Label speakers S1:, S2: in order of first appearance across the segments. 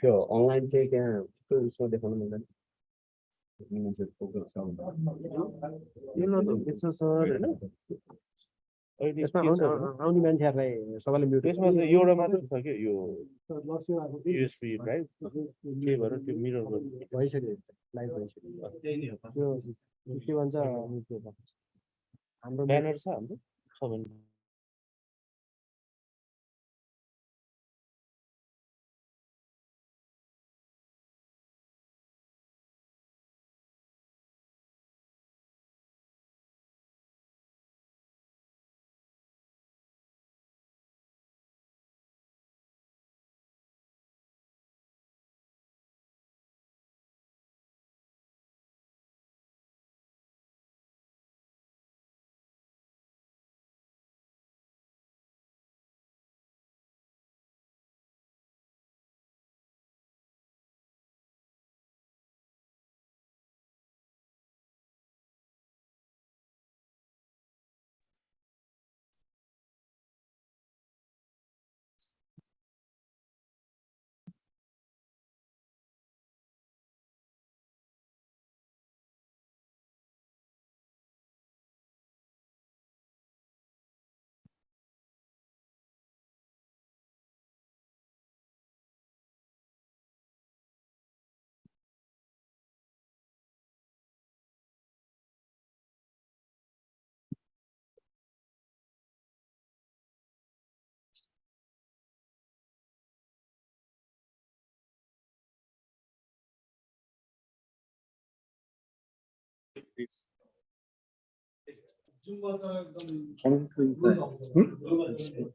S1: त्यो अनलाइन चाहिँ त्यहाँ त्यो उसमा देखाउनु मिल्दैन यो न त सर हैन यसमा आउने मान्छेहरुलाई सबैले म्युट यसमा चाहिँ एउटा मात्र छ के यो युएसबी ड्राइभ के भएर त्यो मिरर भइसक्यो लाइभ भइसक्यो त्यो के भन्छ हाम्रो ब्यानर छ हाम्रो सबै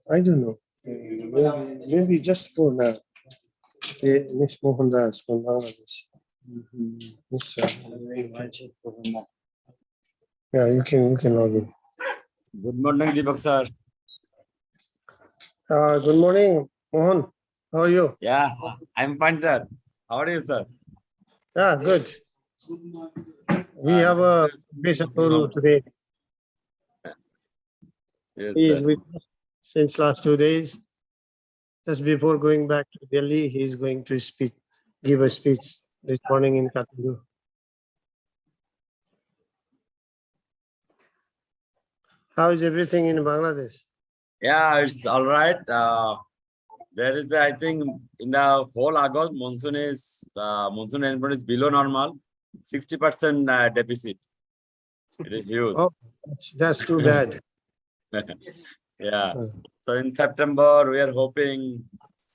S2: I don't know. Maybe just for now. Miss Mohandas from Bangladesh. Yeah, you can log in.
S3: Good morning, Deepak sir.
S2: Good morning, Mohan. How are you?
S3: Yeah, I'm fine, sir. How are you, sir?
S2: Yeah, good. We have a Bishop Toru today.
S3: Yes,
S2: He is
S3: sir.
S2: with us since last 2 days. Just before going back to Delhi, he is going to give a speech this morning in Kathmandu. How is everything in Bangladesh?
S3: Yeah, it's all right. There is, I think, in the whole August, monsoon rainfall is below normal, 60% deficit. It is huge.
S2: Oh, that's too bad.
S3: Yeah. So in September, we are hoping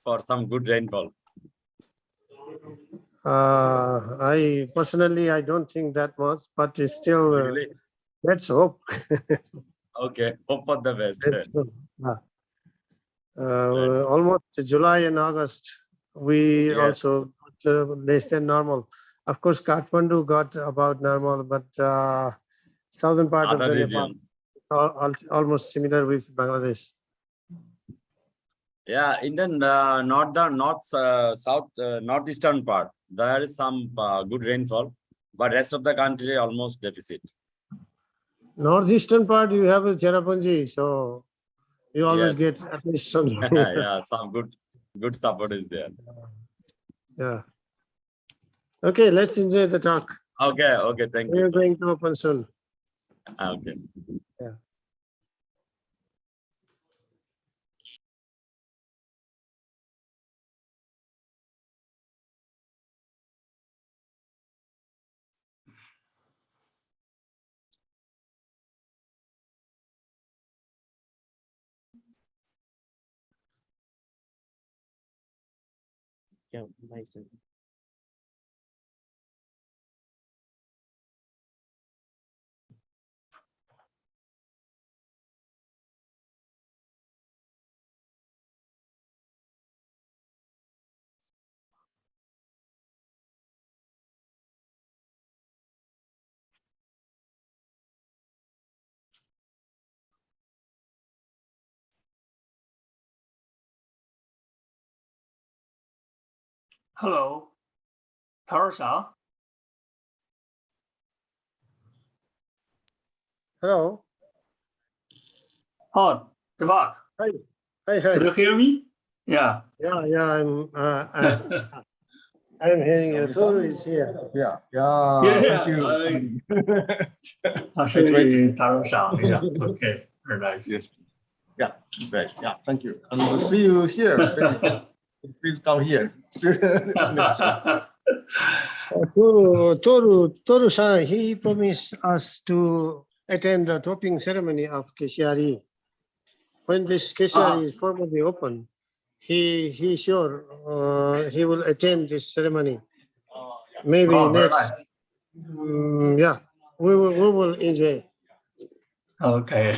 S3: for some good rainfall.
S2: I personally, I don't think that much, but it's still,
S3: Really?
S2: let's hope.
S3: Okay, hope for the best.
S2: Let's hope. Almost July and August, we
S3: Yes.
S2: also got, less than normal. Of course, Kathmandu got about normal, but southern part
S3: Other
S2: of the
S3: region.
S2: Nepal, almost similar with Bangladesh.
S3: Yeah, in the northeastern part, there is some good rainfall, but rest of the country almost deficit.
S2: Northeastern part, you have a Cherrapunji, so you always
S3: Yes.
S2: get at least some.
S3: Yeah, some good support is there.
S2: Yeah. Okay, let's enjoy the talk.
S3: Okay, okay, thank
S2: We
S3: you,
S2: are
S3: sir.
S2: going to open soon.
S3: Okay.
S2: Yeah.
S1: Yeah, nice.
S4: Hello, Terao.
S2: Hello.
S4: Oh, Deepak.
S2: Hi. Hi.
S4: Can you hear me? Yeah.
S2: Yeah. I'm hearing you. Toru is here.
S5: Yeah.
S4: Yeah.
S5: Thank you.
S4: Actually, Taro Shang. Yeah. Okay. Very nice.
S5: Yes. Yeah. Great. Yeah. Thank you. And we'll see you here. Please come here. Next time.
S2: Toru-san, he promised us to attend the topping ceremony of KCRE. When this KCRE is formally open, he sure he will attend this ceremony. Maybe
S4: Oh, very
S2: next.
S4: nice.
S2: Yeah, we will enjoy.
S4: Okay.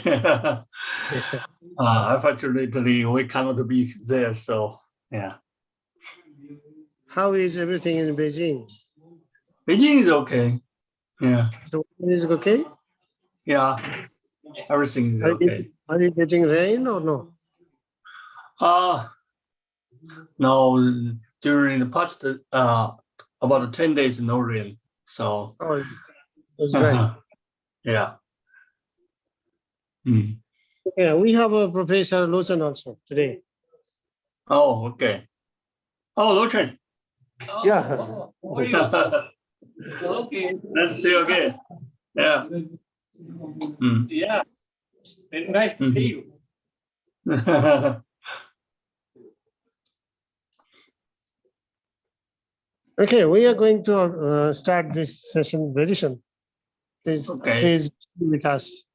S4: Unfortunately, we cannot be there. So yeah.
S2: How is everything in Beijing?
S4: Beijing is okay. Yeah.
S2: So is it okay?
S4: Yeah. Everything is okay.
S2: Are you getting rain or no?
S4: No, during the past about 10 days, no rain. So
S2: Oh, it's dry.
S4: yeah. Mm.
S2: Yeah, we have a Professor Lochan also today.
S4: Oh, okay. Oh, Lochan.
S2: Yeah.
S4: Okay. Nice to see you again. Yeah. Mm.
S1: Yeah. Nice to see you.
S2: Okay, we are going to start this session very soon. Please be with us.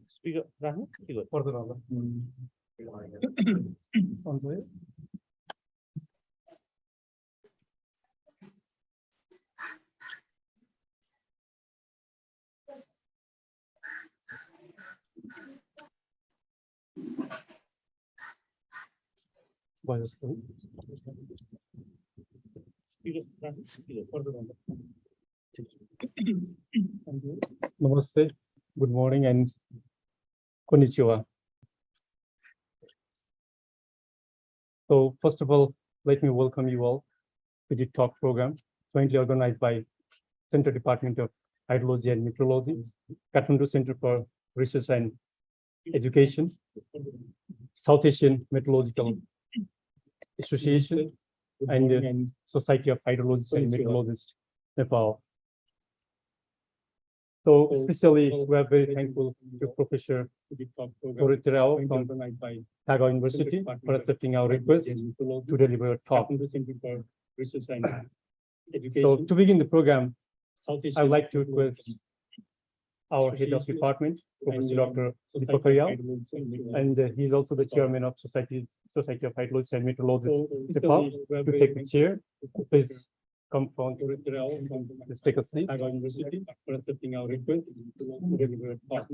S1: Speaker, Rahul, speaker. Further on. Namaste, good morning, and konnichiwa. So first of all, let me welcome you all to the talk program jointly organized by Center Department of Hydrology and Meteorology, Kathmandu Center for Research and Education, South Asian Meteorological Association, and Society of Hydrologists and Meteorologists, Nepal. So especially we are very thankful to Professor Toru Terao from Terao University for accepting our request to deliver a talk. So to begin the program, I would like to request
S6: our head of department, Professor Dr. Deepak Terao, and he's also the chairman of Society of Hydrologists and Meteorologists, Nepal, to take the chair. Please come front. Let's take a seat. University for accepting our request to deliver talk.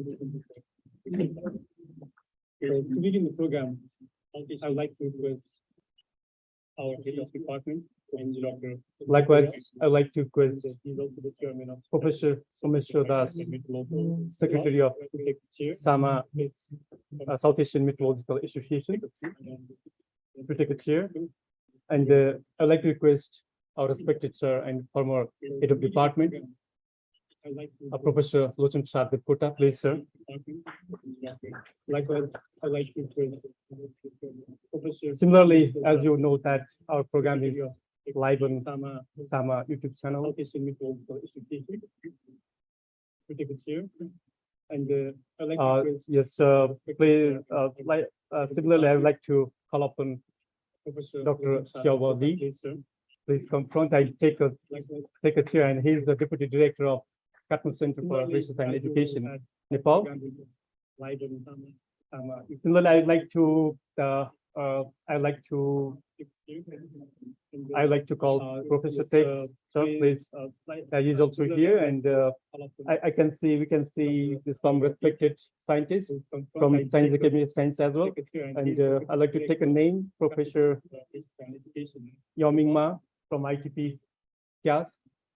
S6: To begin the program, I would like to request our head of department. Likewise, I'd like to request Professor Someshwar Das, Secretary of SAMA, South Asian Meteorological Association, to take a chair. And I'd like to request our respected sir and former head of department, Professor Lochan Shardip Kota, please, sir. Likewise, I'd like to request. Similarly, as you know that our program is live on SAMA YouTube channel. And yes, please, similarly, I would like to call upon Dr. Xiaowadi. Please come front. I take a chair, and he is the Deputy Director of KCRE Center for Research and Education, Nepal. Similarly, I'd like to call Professor Tek, sir, please. He's also here, and we can see some respected scientists from Chinese Academy of Science as well. And I'd like to take a name, Professor Yao Ming Ma from ITP CAS.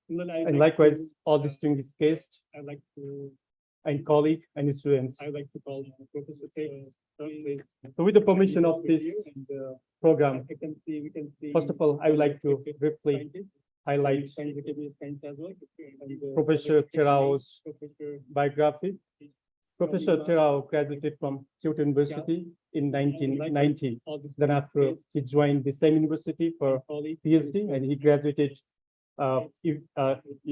S6: And likewise, all distinguished guests and colleagues and students. I'd like to call Professor Tek. So with the permission of this program, first of all, I would like to briefly highlight Professor Terao's biography. Professor Terao graduated from Kyoto University in 1990. Then after, he joined the same university for PhD, and he graduated. He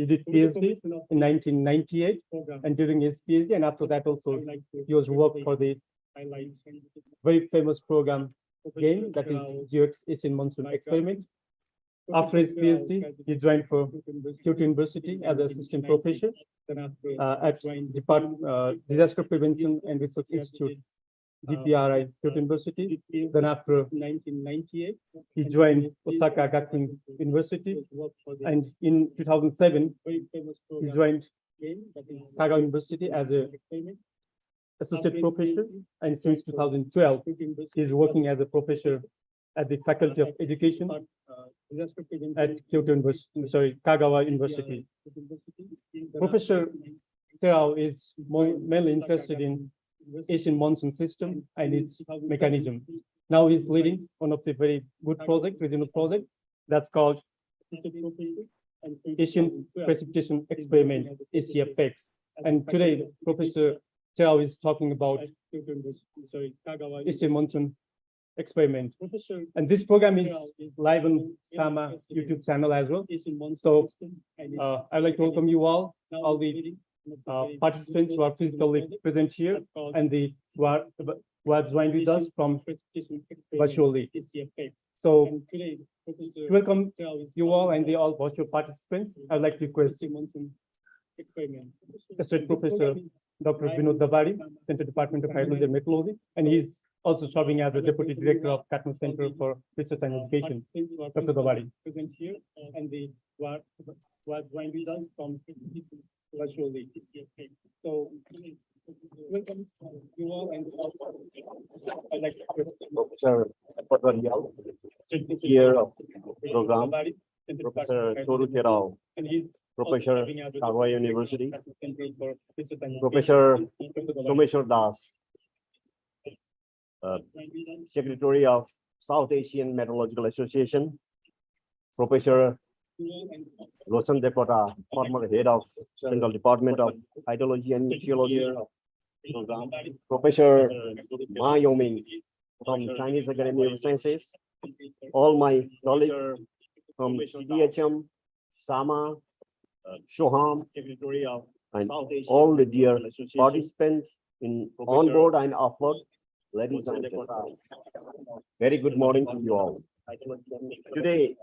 S6: did PhD in 1998, and during his PhD, and after that also, he was worked for the very famous program game, that is GeoX Asian Monsoon Experiment. After his PhD, he joined for Kyoto University as an assistant professor at Disaster Prevention and Research Institute, DPRI, Kyoto University. Then after 1998, he joined Osaka Gakuin University, and in 2007, he joined Kagawa University as a associate professor, and since 2012, he's working as a professor at the Faculty of Education at Kyoto University, Kagawa University. Professor Terao is mainly interested in Asian monsoon system and its mechanism. Now he's leading one of the very good regional project, that's called Asian Precipitation Experiment, AsiaPEX. And today, Professor Terao is talking about Asian monsoon experiment. And this program is live on SAMA YouTube channel as well. So I'd like to welcome you all the participants who are physically present here, and who are joined with us from virtually. So to welcome you all and the all virtual participants, I'd like to request Associate Professor Dr. Vinod Davari, Center Department of Hydrology and Meteorology, and he's also serving as the Deputy Director of KCRE Center for Research and Education, Dr. Davari. Present here, and the was joined with us from virtually. So welcome you all, and I'd like to
S1: Professor here of program, Professor Toru Terao, Professor Kagawa University, Professor Someshwar Das, Secretary of South Asian Meteorological Association, Professor Lochan Dekota, former head of Central Department of Hydrology and Meteorology, Professor Ma Yoming from Chinese Academy of Sciences, all my colleagues from CDHM, SAMA, SOHAM, and all the dear participants in on board and off board, ladies and gentlemen. Very good morning to you all. Today,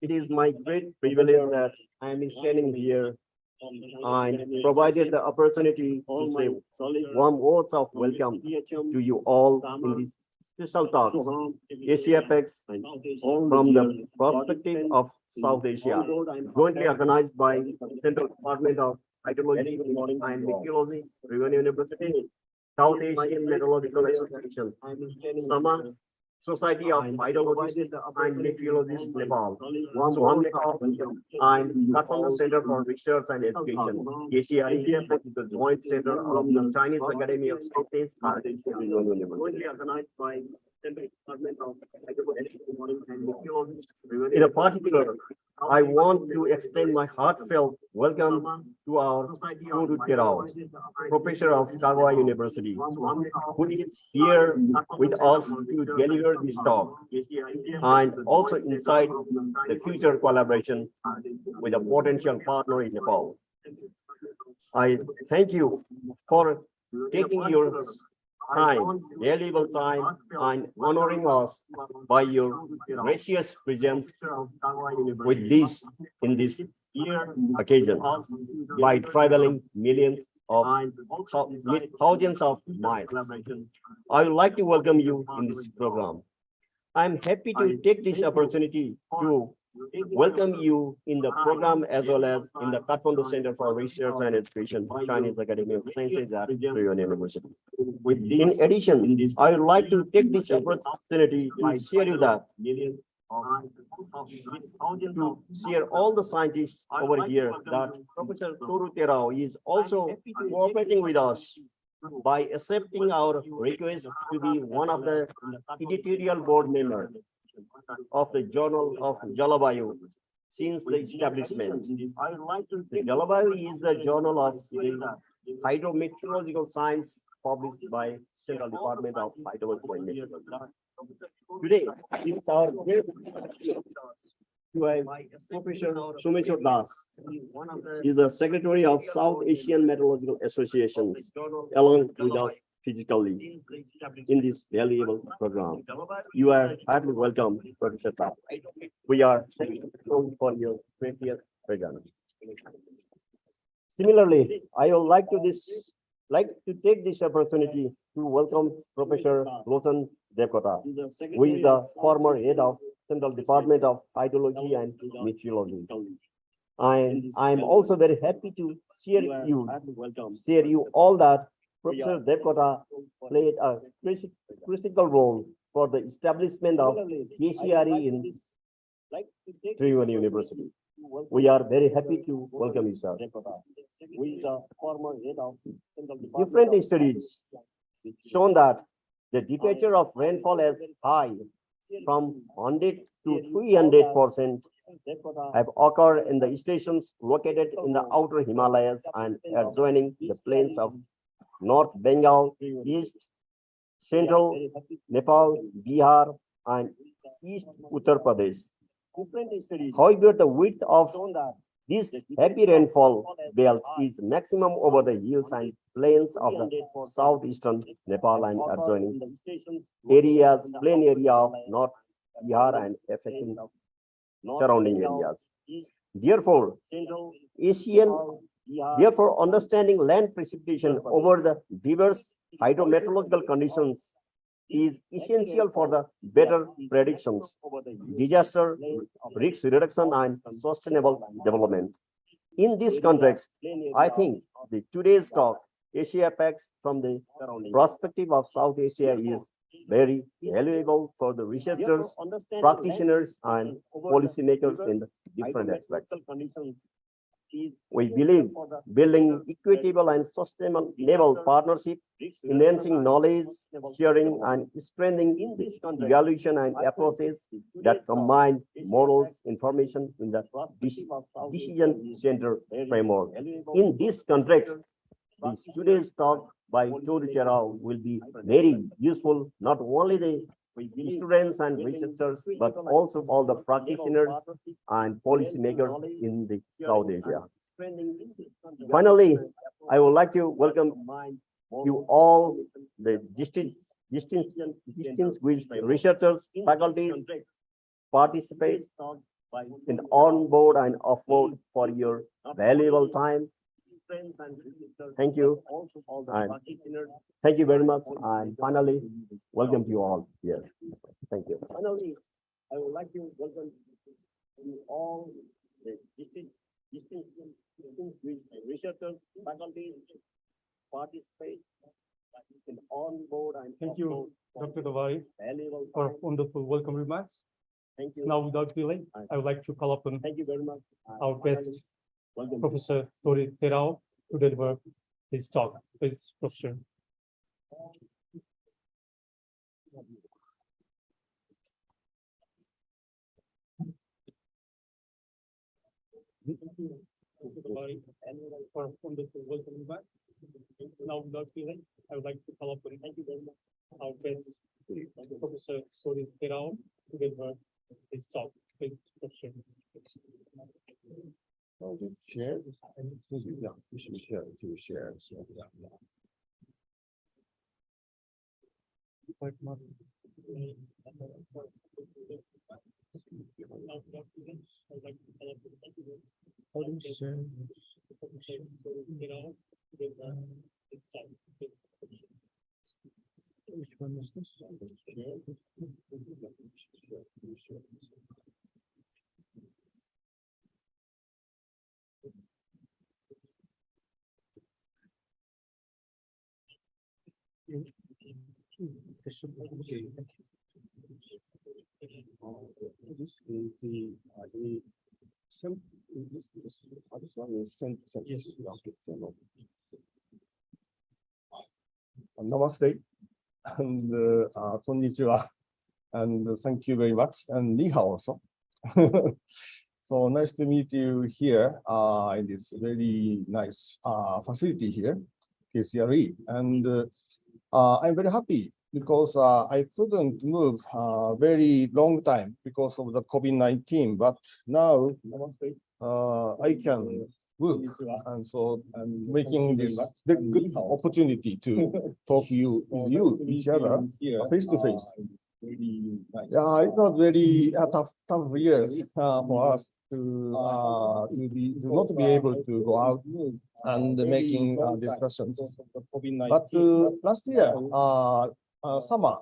S1: it is my great privilege that I am standing here
S7: and provided the opportunity to say warm words of welcome to you all in this special talk, AsiaPEX from the perspective of South Asia, jointly organized by Central Department of Hydrology and Meteorology, Trivandrum University, South Asian Meteorological Association, SAMA, Society of Hydrologists and Meteorologists, Nepal, SOHAM-Nepal, and Kathmandu Center for Research and Education, KCRE, the Joint Center of the Chinese Academy of Sciences, jointly organized by Central Department of Hydrology and Meteorology. In particular, I want to extend my heartfelt welcome to our Toru Terao, Professor of Kagoa University, who is here with us to deliver this talk, and also inside the future collaboration with a potential partner in Nepal. I thank you for taking your time, valuable time, and honoring us by your gracious presence with this in this occasion by traveling millions of thousands of miles. I would like to welcome you in this program. I'm happy to take this opportunity to welcome you in the program as well as in the Kathmandu Center for Research and Education, Chinese Academy of Sciences at Terao University. In addition, I would like to take this opportunity to share you that to share all the scientists over here that Professor Toru Terao is also cooperating with us by accepting our request to be one of the editorial board members of the Journal of Jalawayu since the establishment. The Jalawayu is the journal of the hydrometeorological science published by Central Department of Hydrology and Meteorology. Today, it's our great to have Professor Someshwar Das, is the Secretary of South Asian Meteorological Association, along with us physically in this valuable program. You are heartily welcome, Professor Das. We are thankful for your 20th presence. Similarly, I would like to take this opportunity to welcome Professor Lotan Devkota, who is the former head of Central Department of Hydrology and Meteorology. I'm also very happy to share you all that Professor Devkota played a critical role for the establishment of KCRE in Terao University. We are very happy to welcome you, sir. Different studies shown that the temperature of rainfall is high from 100 to 300% have occurred in the stations located in the outer Himalayas and adjoining the plains of North Bengal, East, Central Nepal, Bihar, and East Uttar Pradesh. However, the width of this heavy rainfall belt is maximum over the hills and plains of the southeastern Nepal and adjoining areas, plain area of North Bihar and affecting surrounding areas. Therefore, understanding land precipitation over the diverse hydrometeorological conditions is essential for the better predictions, disaster risk reduction, and sustainable development. In this context, I think today's talk, AsiaPEX from the perspective of South Asia, is very valuable for the researchers, practitioners, and policymakers in the different aspects. We believe building equitable and sustainable partnership, enhancing knowledge sharing, and strengthening evaluation and approaches that combine models, information in the decision center framework. In this context, today's talk by Toru Terao will be very useful, not only the students and researchers, but also all the practitioners and policymakers in the South Asia. Finally, I would like to welcome you all, the distinguished researchers, faculty, participants, and on board and off board for your valuable time. Thank you. And thank you very much. And finally, welcome to you all here. Thank you. Finally, I would like to welcome you all the distinguished researchers, faculty, participate in on board and
S6: Thank
S7: off
S6: you,
S7: board
S6: Dr. Davari,
S7: valuable
S6: for
S7: time.
S6: wonderful welcome remarks.
S7: Thank you.
S6: Now, without delay, I would like to call upon
S7: Thank you very much. And
S6: our best
S7: finally, welcome.
S6: Professor Toru Terao to deliver his talk. Please, Professor. For wonderful welcome remarks. Now, without delay, I would like to call upon our best Professor Toru Terao to deliver his talk. Please, Professor.
S5: Oh, we share. Yeah, we should share. To share. So, yeah.
S1: How do you share? Which one is this? Okay. This is the this one is sent. Yes.
S5: Namaste and konnichiwa, and thank you very much, and ni hao also. So nice to meet you here in this very nice facility here, KCRE, and I'm very happy because I couldn't move very long time because of the COVID-19, but now I can move, and so I'm making this good opportunity to talk with you each other face to face. Yeah, it was very tough years for us to not be able to go out and making discussions. But last year, summer,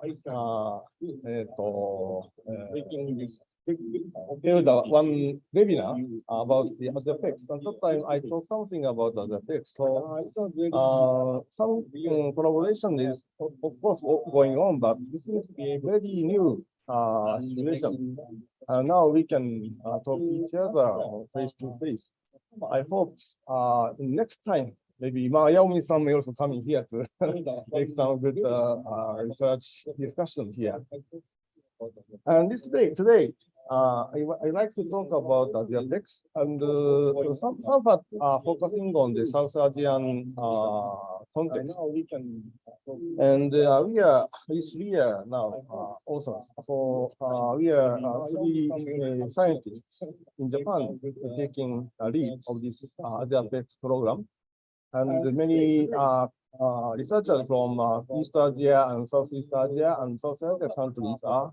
S5: held one webinar about the AsiaPEX, and sometimes I talk something about AsiaPEX. So some collaboration is of course going on, but this is a very new situation. Now we can talk each other face to face. I hope next time maybe Yaomi-san may also coming here to make some good research discussion here. And today, I like to talk about AsiaPEX, and some part focusing on the South Asian context. And we are now also. So we are three scientists in Japan taking a lead of this AsiaPEX program, and many researchers from East Asia and Southeast Asia and South Asia countries are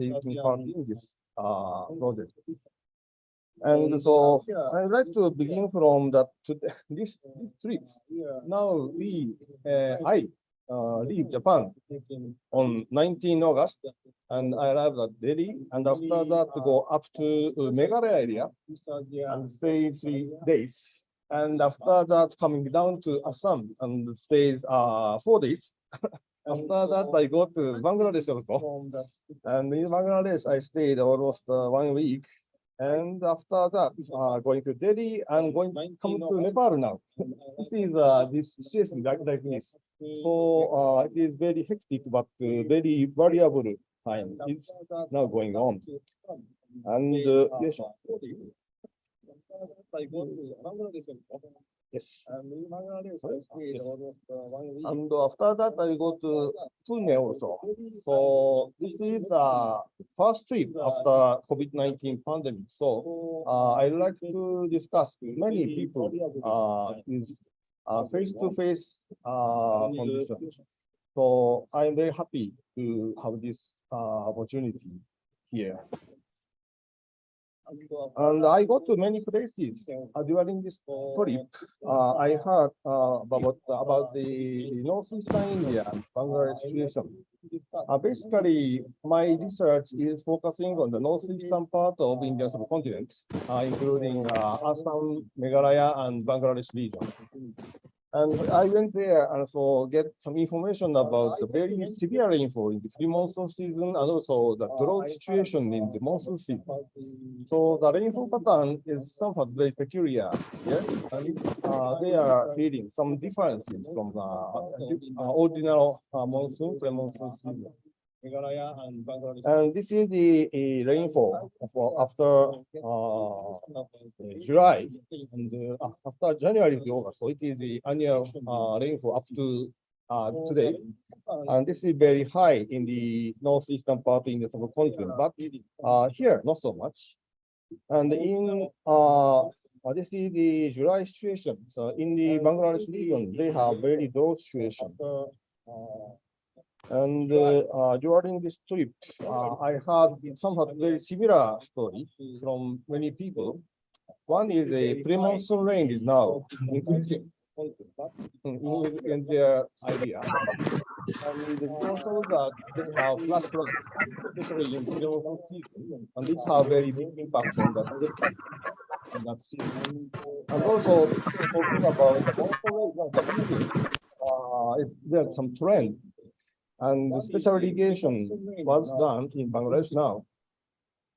S5: taking part in this project. And so I'd like to begin from that this trip. Now I leave Japan on 19 August, and I arrived at Delhi, and after that go up to Meghalaya area and stay 3 days. And after that, coming down to Assam and stays 4 days. After that, I go to Bangladesh also. And in Bangladesh, I stayed almost 1 week. And after that, going to Delhi and come to Nepal now. This is this situation like this. So it is very hectic, but very variable time is now going on. And yes. Yes. And after that, I go to Pune also. So this is the first trip after COVID-19 pandemic. So I like to discuss with many people is face-to-face condition. So I'm very happy to have this opportunity here. And I go to many places during this trip. I heard about the northeastern India and Bangladesh situation. Basically, my research is focusing on the northeastern part of Indian subcontinent, including Assam, Meghalaya, and Bangladesh region. And I went there and so get some information about the very severe rainfall in the pre-monsoon season and also the drought situation in the monsoon season. So the rainfall pattern is somewhat very peculiar here, and they are feeling some differences from the ordinary monsoon, pre-monsoon season. And this is the rainfall after July and after January to August. So it is the annual rainfall up to today. And this is very high in the northeastern part in the subcontinent, but here not so much. And in this is the July situation. So in the Bangladesh region, they have very drought situation. And during this trip, I had somewhat very similar story from many people. One is a pre-monsoon rain is now increasing in their idea. And also that they have flash floods, especially in pre-monsoon season, and this have very big impact on that season. And also talking about the monsoon, there's some trend. And special irrigation was done in Bangladesh now.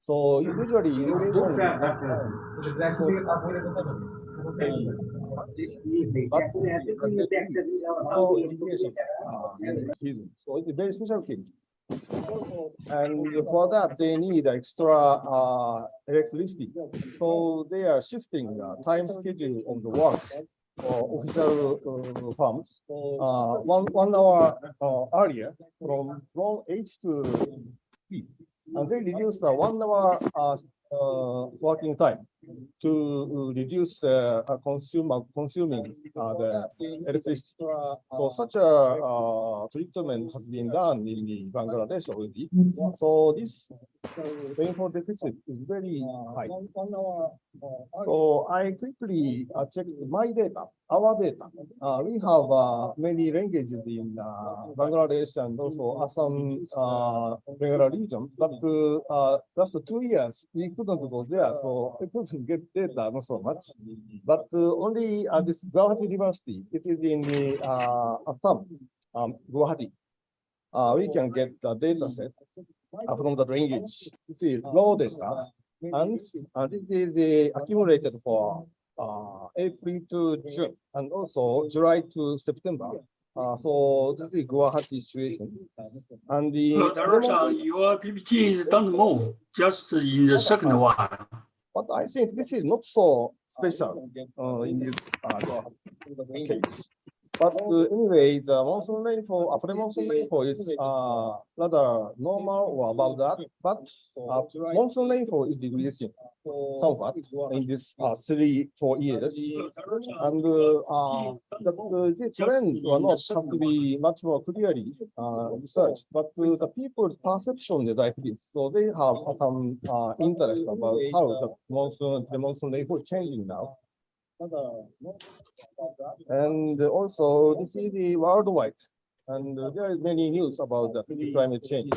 S5: So usually irrigation so it's a very special case. And for that they need extra electricity. So they are shifting the time schedule of the work for official farms 1 hour earlier from 8 to 3. And they reduce the 1 hour working time to reduce consuming the electricity. So such a treatment has been done in the Bangladesh already. So this rainfall deficit is very high. So I quickly checked my data, our data. We have many languages in Bangladesh and also Assam Meghalaya region, but just 2 years we couldn't go there, so we couldn't get data not so much. But only this Guwahati University, it is in the Assam, Guwahati. We can get the data set from the language. It is raw data, and this is accumulated for April to June, and also July to September. So this is Guwahati situation. And the
S4: your PPT is don't move, just in the second one.
S5: But I think this is not so special in this case. But anyway, the monsoon rainfall, after monsoon rainfall is rather normal or above that. But monsoon rainfall is decreasing somewhat in this 3-4 years. And the trend will not have to be much more clearly researched. But the people's perception is like this. So they have some interest about how the monsoon rainfall is changing now. And also, this is the worldwide, and there is many news about the climate change.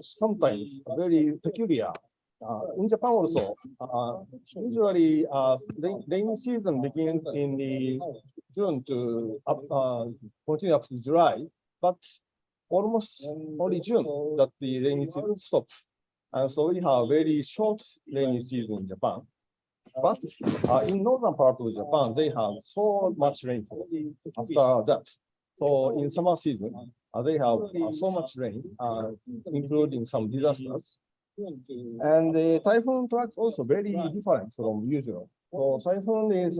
S5: Sometimes very peculiar. In Japan also, usually rainy season begins in the June to continue up to July, but almost only June that the rainy season stops. And so we have very short rainy season in Japan. But in northern part of Japan, they have so much rainfall after that. So in summer season, they have so much rain, including some disasters. And the typhoon tracks also very different from usual. So typhoon is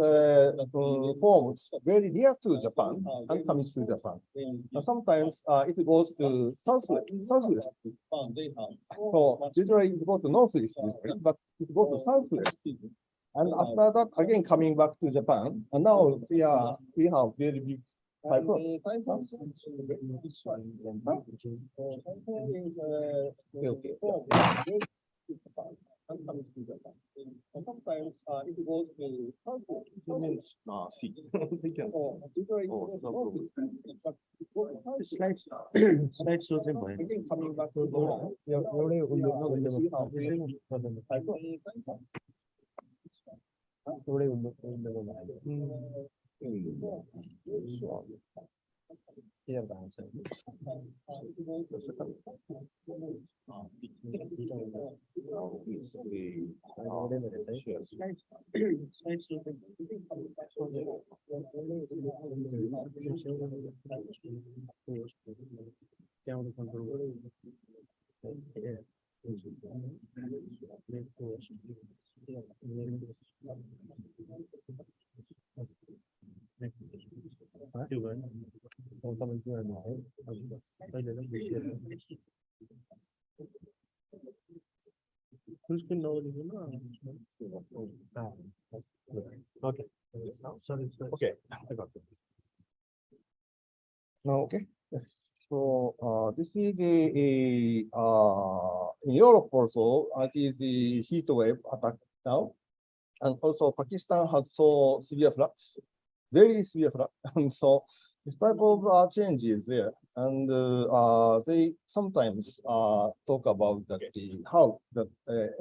S5: formed very near to Japan and comes to Japan. And sometimes it goes to southwest. So usually it goes to northeast, but it goes to southwest. And after that, again coming back to Japan. And now we have very big typhoon. Okay.
S1: Slide show चाहिँ भयो एउटै Okay. Sorry.
S5: Okay, I got it. Now, okay. Yes. So this is the in Europe also, it is the heat wave attack now. And also Pakistan has so severe floods, very severe flood. And so this type of change is there. And they sometimes talk about that how the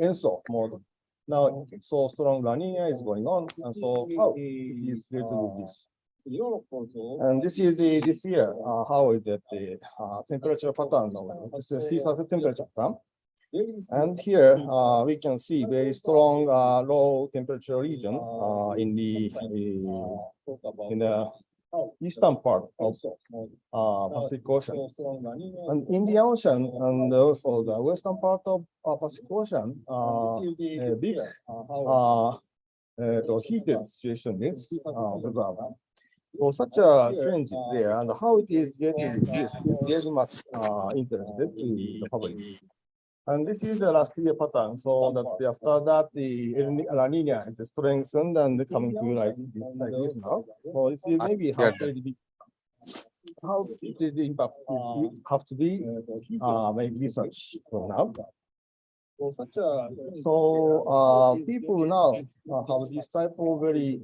S5: ENSO model. Now, so strong La Nina is going on. And so how it is related with this. And this is this year, how is that the temperature pattern? This is sea surface temperature pattern. And here we can see very strong low temperature region in the eastern part of Pacific Ocean. And Indian Ocean and also the western part of Pacific Ocean, a big heated situation is observed. So such a change is there, and how it is getting this is very much interested to the public. And this is the last year pattern, so that after that the La Nina is strengthened and coming to like this now. So this is maybe how it is the impact have to be make research for now. So people now have this type of very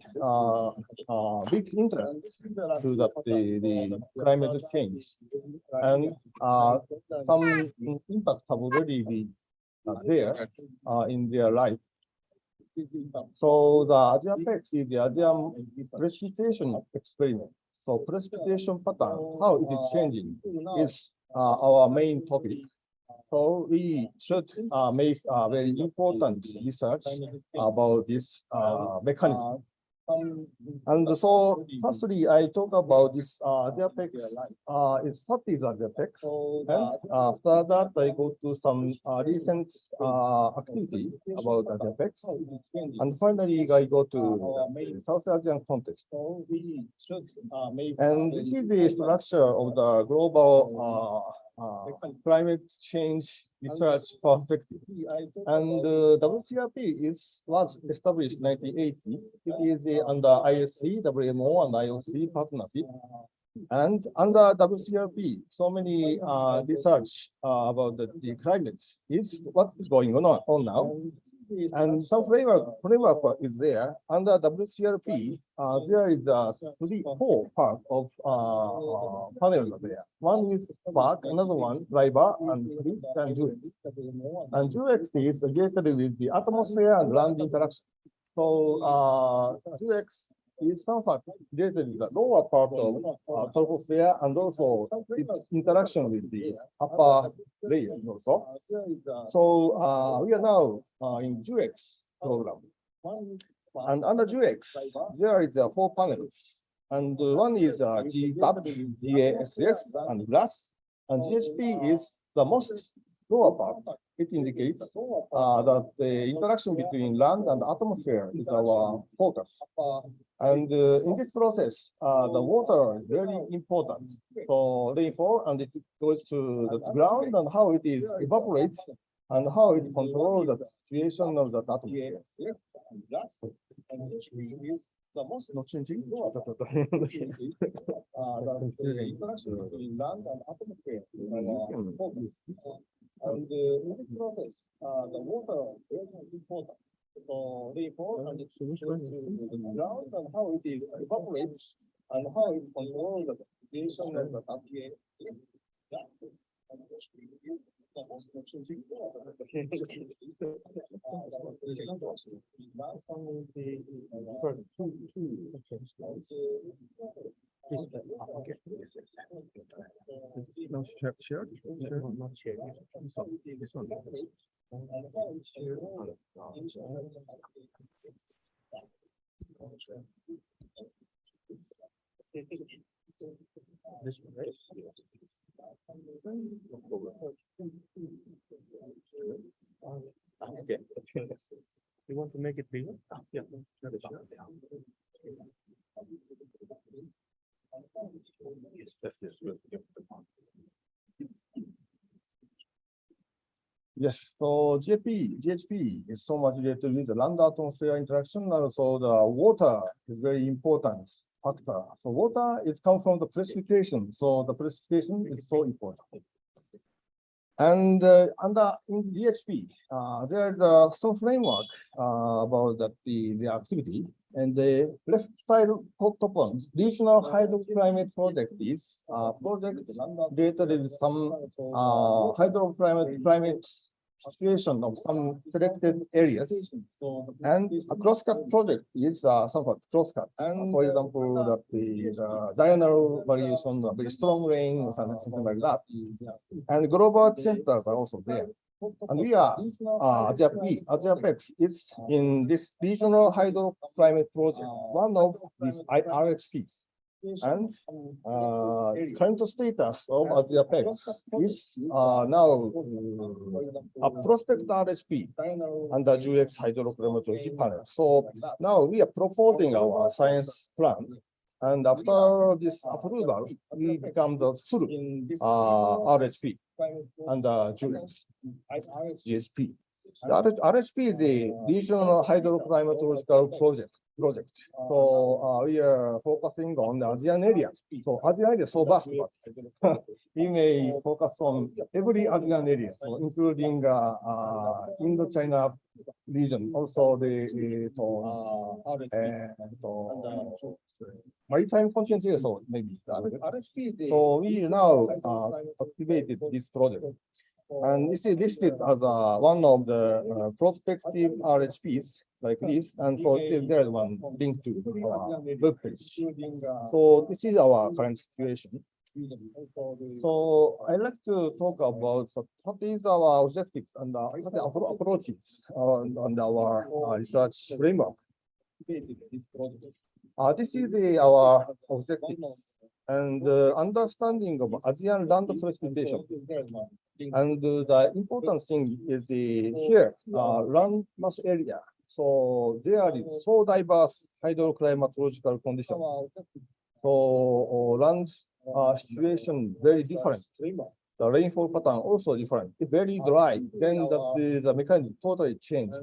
S5: big interest to the climate change, and some impact have already been there in their life. So the AsiaPEX is the Asian precipitation experiment. So precipitation pattern, how it is changing, is our main topic. So we should make very important research about this mechanism. And so firstly, I talk about this AsiaPEX. It's what is AsiaPEX? And after that, I go to some recent activity about AsiaPEX. And finally, I go to South Asian context. And this is the structure of the global climate change research perspective. And WCRP was established in 1980. It is under ISC, WMO, and IOC partnership. And under WCRP, so many research about the climate is what is going on now. And some framework is there. Under WCRP, there is four parts of panels there. One is spark, another one driver, and fleet, and JUX. And JUX is associated with the atmosphere and land interaction. So JUX is somewhat related with the lower part of troposphere and also its interaction with the upper layer also. So we are now in JUX program. And under JUX, there is four panels. And one is GAP, GASS, and GLASS. And GHP is the most lower part. It indicates that the interaction between land and atmosphere is our focus. And in this process, the water is very important. So rainfall, and it goes to the ground, and how it is evaporates, and how it controls the situation of the atmosphere. The most not changing. Interaction between land and atmosphere. And in this process, the water is very important. rainfall and it goes to the ground and how it evaporates and how it controls the creation of the WA.
S1: No, shared. Not shared. This one. This one, right? Okay. You want to make it bigger? Yeah. Yes, that's it.
S5: Yes, so GHP is so much related with the land atmosphere interaction, and also the water is very important factor. So water is come from the precipitation, so the precipitation is so important. And in GHP, there is some framework about the activity. And the left side of top one, regional hydroclimate project is project related with some hydroclimate situation of some selected areas. And a crosscut project is somewhat crosscut. And for example, that the diurnal variation of very strong rain or something like that. And global centers are also there. And we are AsiaPEX is in this regional hydroclimate project, one of these RHPs. And current status of AsiaPEX is now a prospect RHP under GX hydroclimatology panel. So now we are proposing our science plan. And after this approval, we become the full RHP under GSP. The RHP is the regional hydroclimatological project. So we are focusing on the ASEAN area. So ASEAN area is so vast, but we may focus on every ASEAN area, so including Indo-China region, also the maritime continent area, so maybe. So we now activated this project. And this is listed as one of the prospective RHPs like this. And so there's one link to our web page. So this is our current situation. So I'd like to talk about what is our objectives and approaches on our research framework. This is our objective and understanding of ASEAN land precipitation. And the important thing is here, land mass area. So there is so diverse hydroclimatological conditions. So land situation very different. The rainfall pattern also different. It's very dry. Then the mechanism totally changed.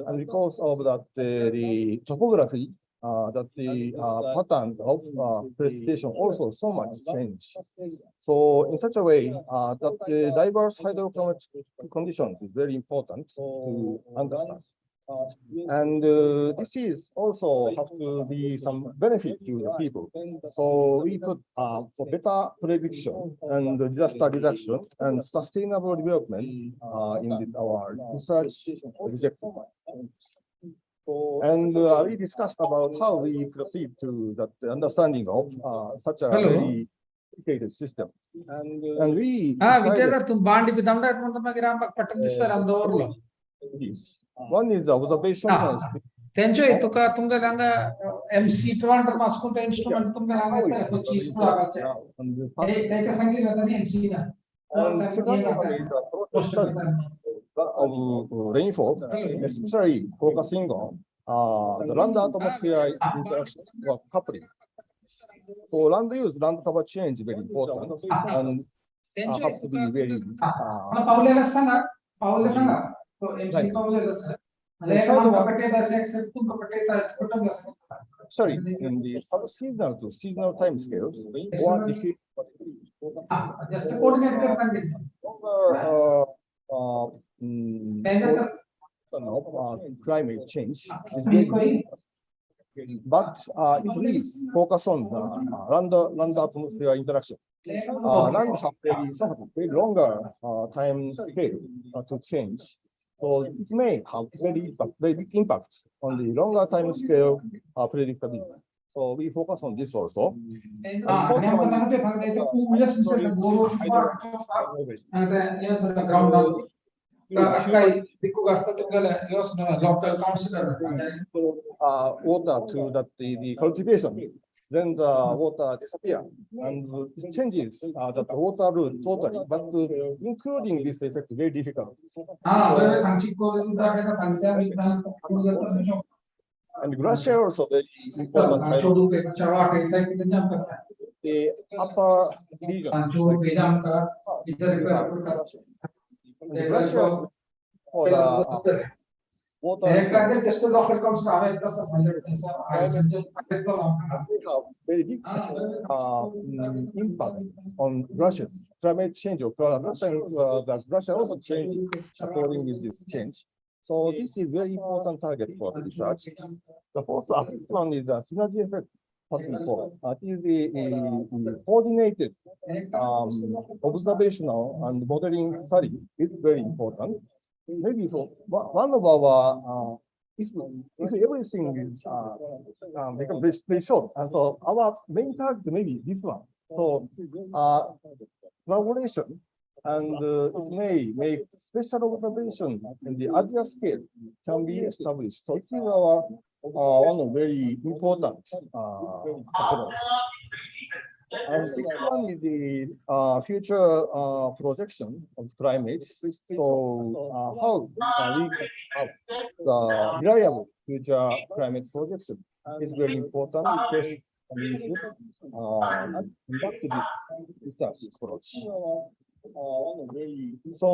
S5: And because of that, the topography, that the pattern of precipitation also so much change. So in such a way that the diverse hydroclimate conditions is very important to understand. And this is also have to be some benefit to the people. So we put for better prediction and disaster reduction and sustainable development in our research objective. And we discussed about how we proceed to that understanding of such a very complicated system. And we one is the observation.
S8: Tenjo itu ka tunggal anga MC Toronto masuk ke instrument tunggal anga itu cheese keluar aja. Kita sanggih katanya MC na.
S5: Of rainfall, especially focusing on the land atmosphere interaction or coupling. So land use, land cover change very important and have to be very. Sorry, in the seasonal to seasonal time scales,
S8: just a coordinate
S5: climate change. Is very but if we focus on the land atmosphere interaction, land have very longer time scale to change. So it may have very big impact on the longer time scale predictability. So we focus on this also. And fourth one water to the cultivation, then the water disappear and it changes the water route totally, but including this effect very difficult. And glacier also very important. The upper region. The glacier for the water very big impact on glaciers. Climate change occurs. Sometimes the glacier also change according to this change. So this is very important target for research. The fourth one is the synergy effect. It is the coordinated observational and modeling study is very important. Maybe for one of our if everything is become very short, and so our main target maybe this one. So collaboration and it may make special observation in the Asia scale can be established. So it is our one of very important approach. And sixth one is the future projection of climate. So how we have the reliable future climate projection is very important. We should conduct this research approach. So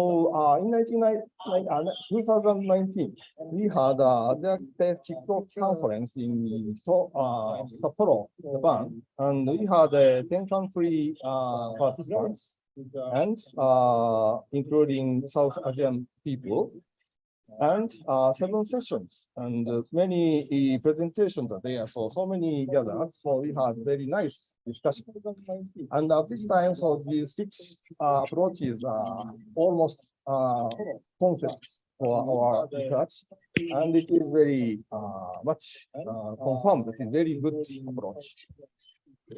S5: in 2019, we had the kickoff conference in Sapporo, Japan, and we had 10 country participants, and including South Asian people, and 7 sessions, and many presentations are there. So many gathered. So we had very nice discussion. And at this time, so the 6 approaches are almost concepts for our research, and it is very much confirmed. It is very good approach.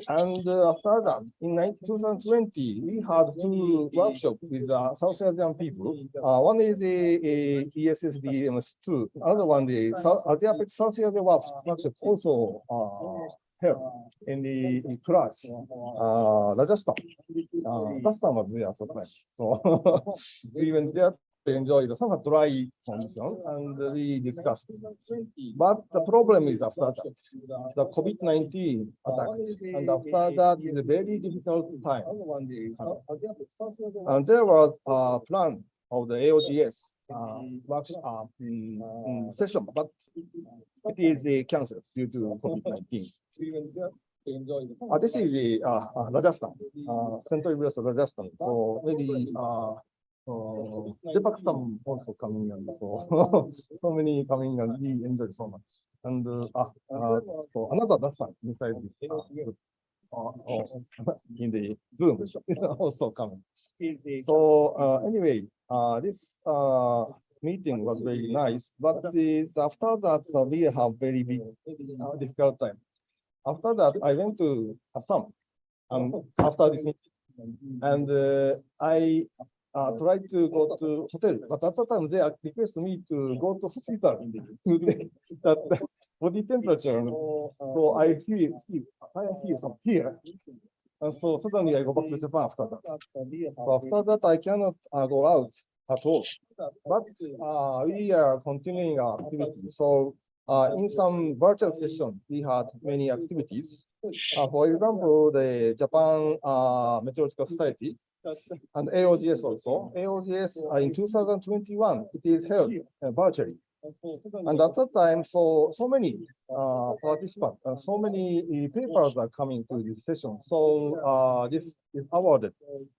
S5: And after that, in 2020, we had 2 workshops with South Asian people. One is a ESSDMS2. Another one is AsiaPEX-South Asia workshop also held in the class. Rajasthan. Rajasthan was there sometimes. So we went there to enjoy the somewhat dry condition, and we discussed. But the problem is after that, the COVID-19 attack, and after that is a very difficult time. And there was a plan of the AODS workshop session, but it is canceled due to COVID-19. This is the Rajasthan, Central US Rajasthan. So maybe Deepak-san also coming, and so many coming, and we enjoyed so much. And so another Rajasthan inside this in the Zoom also coming. So anyway, this meeting was very nice, but after that we have very big difficult time. After that, I went to Assam after this meeting, and I tried to go to hotel, but at the time they requested me to go to hospital that body temperature. So I feel some fear, and so suddenly I go back to Japan after that. So after that, I cannot go out at all. But we are continuing our activities. So in some virtual session, we had many activities. For example, the Japan Meteorological Society and AOGS also. AOGS in 2021, it is held virtually. And at that time, so many participants, so many papers are coming to this session. So this is awarded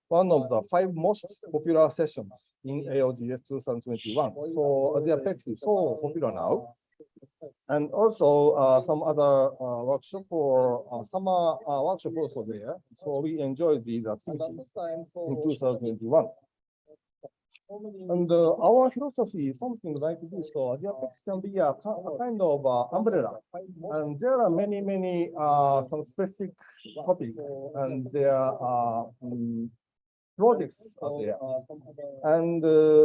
S5: one of the 5 most popular sessions in AOGS 2021. So AsiaPEX is so popular now. And also some other workshop for summer workshop also there. So we enjoyed these activities in 2021. And our philosophy is something like this. So AsiaPEX can be a kind of umbrella. And there are many some specific topics, and there are projects are there. And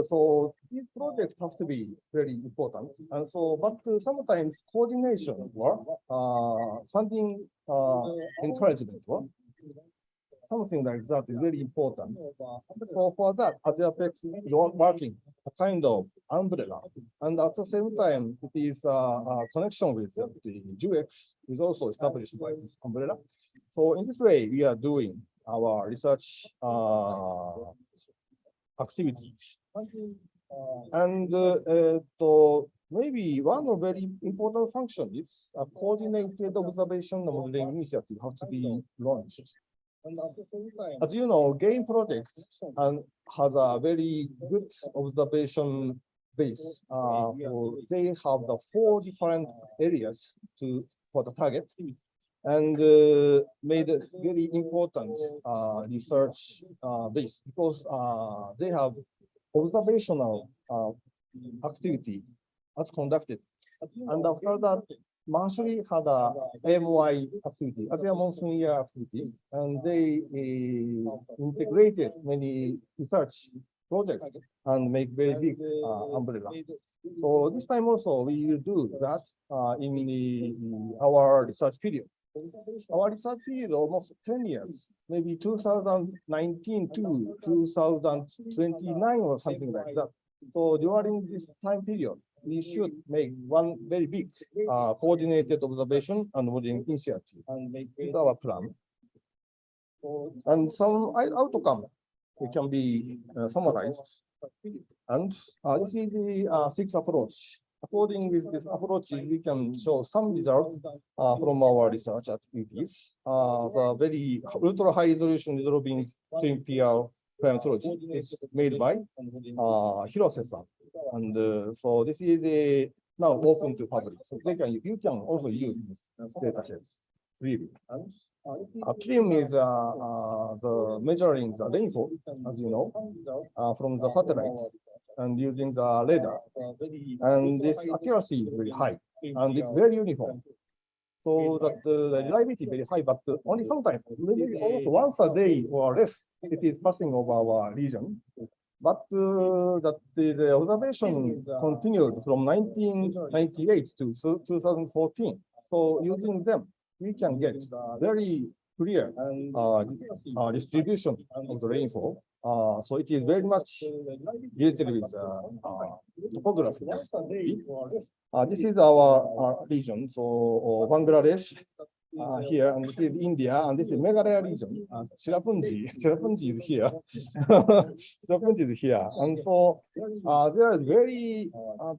S5: so these projects have to be very important. And so, but sometimes coordination or funding encouragement or something like that is very important. So for that, AsiaPEX is working a kind of umbrella. And at the same time, it is a connection with the UX is also established by this umbrella. So in this way, we are doing our research activities. And so maybe one of very important function is a coordinated observation and modeling initiative has to be launched. As you know, game project has a very good observation base. They have the 4 different areas for the target, and made a very important research base because they have observational activity as conducted. And after that, Mahashri had a AMY activity, Asia Monsoon Year activity, and they integrated many research projects and make very big umbrella. So this time also we will do that in our research period. Our research period almost 10 years, maybe 2019 to 2029 or something like that. So during this time period, we should make one very big coordinated observation and modeling initiative. This is our plan. And some outcome it can be summarized. And this is the 6th approach. According with this approach, we can show some results from our research activities. The very ultra high resolution resolving twin PR primatology is made by Hirose-san. And so this is now open to public. So you can also use this data set really. TRIM is the measuring the rainfall, as you know, from the satellite and using the radar. And this accuracy is very high and it's very uniform. So that the reliability is very high, but only sometimes, maybe almost once a day or less, it is passing over our region. But that the observation continued from 1998 to 2014. So using them, we can get very clear distribution of the rainfall. So it is very much related with topography. This is our region. So Bangladesh here, and this is India, and this is Meghalaya region. Cherrapunji is here. Cherrapunji is here. And so there is very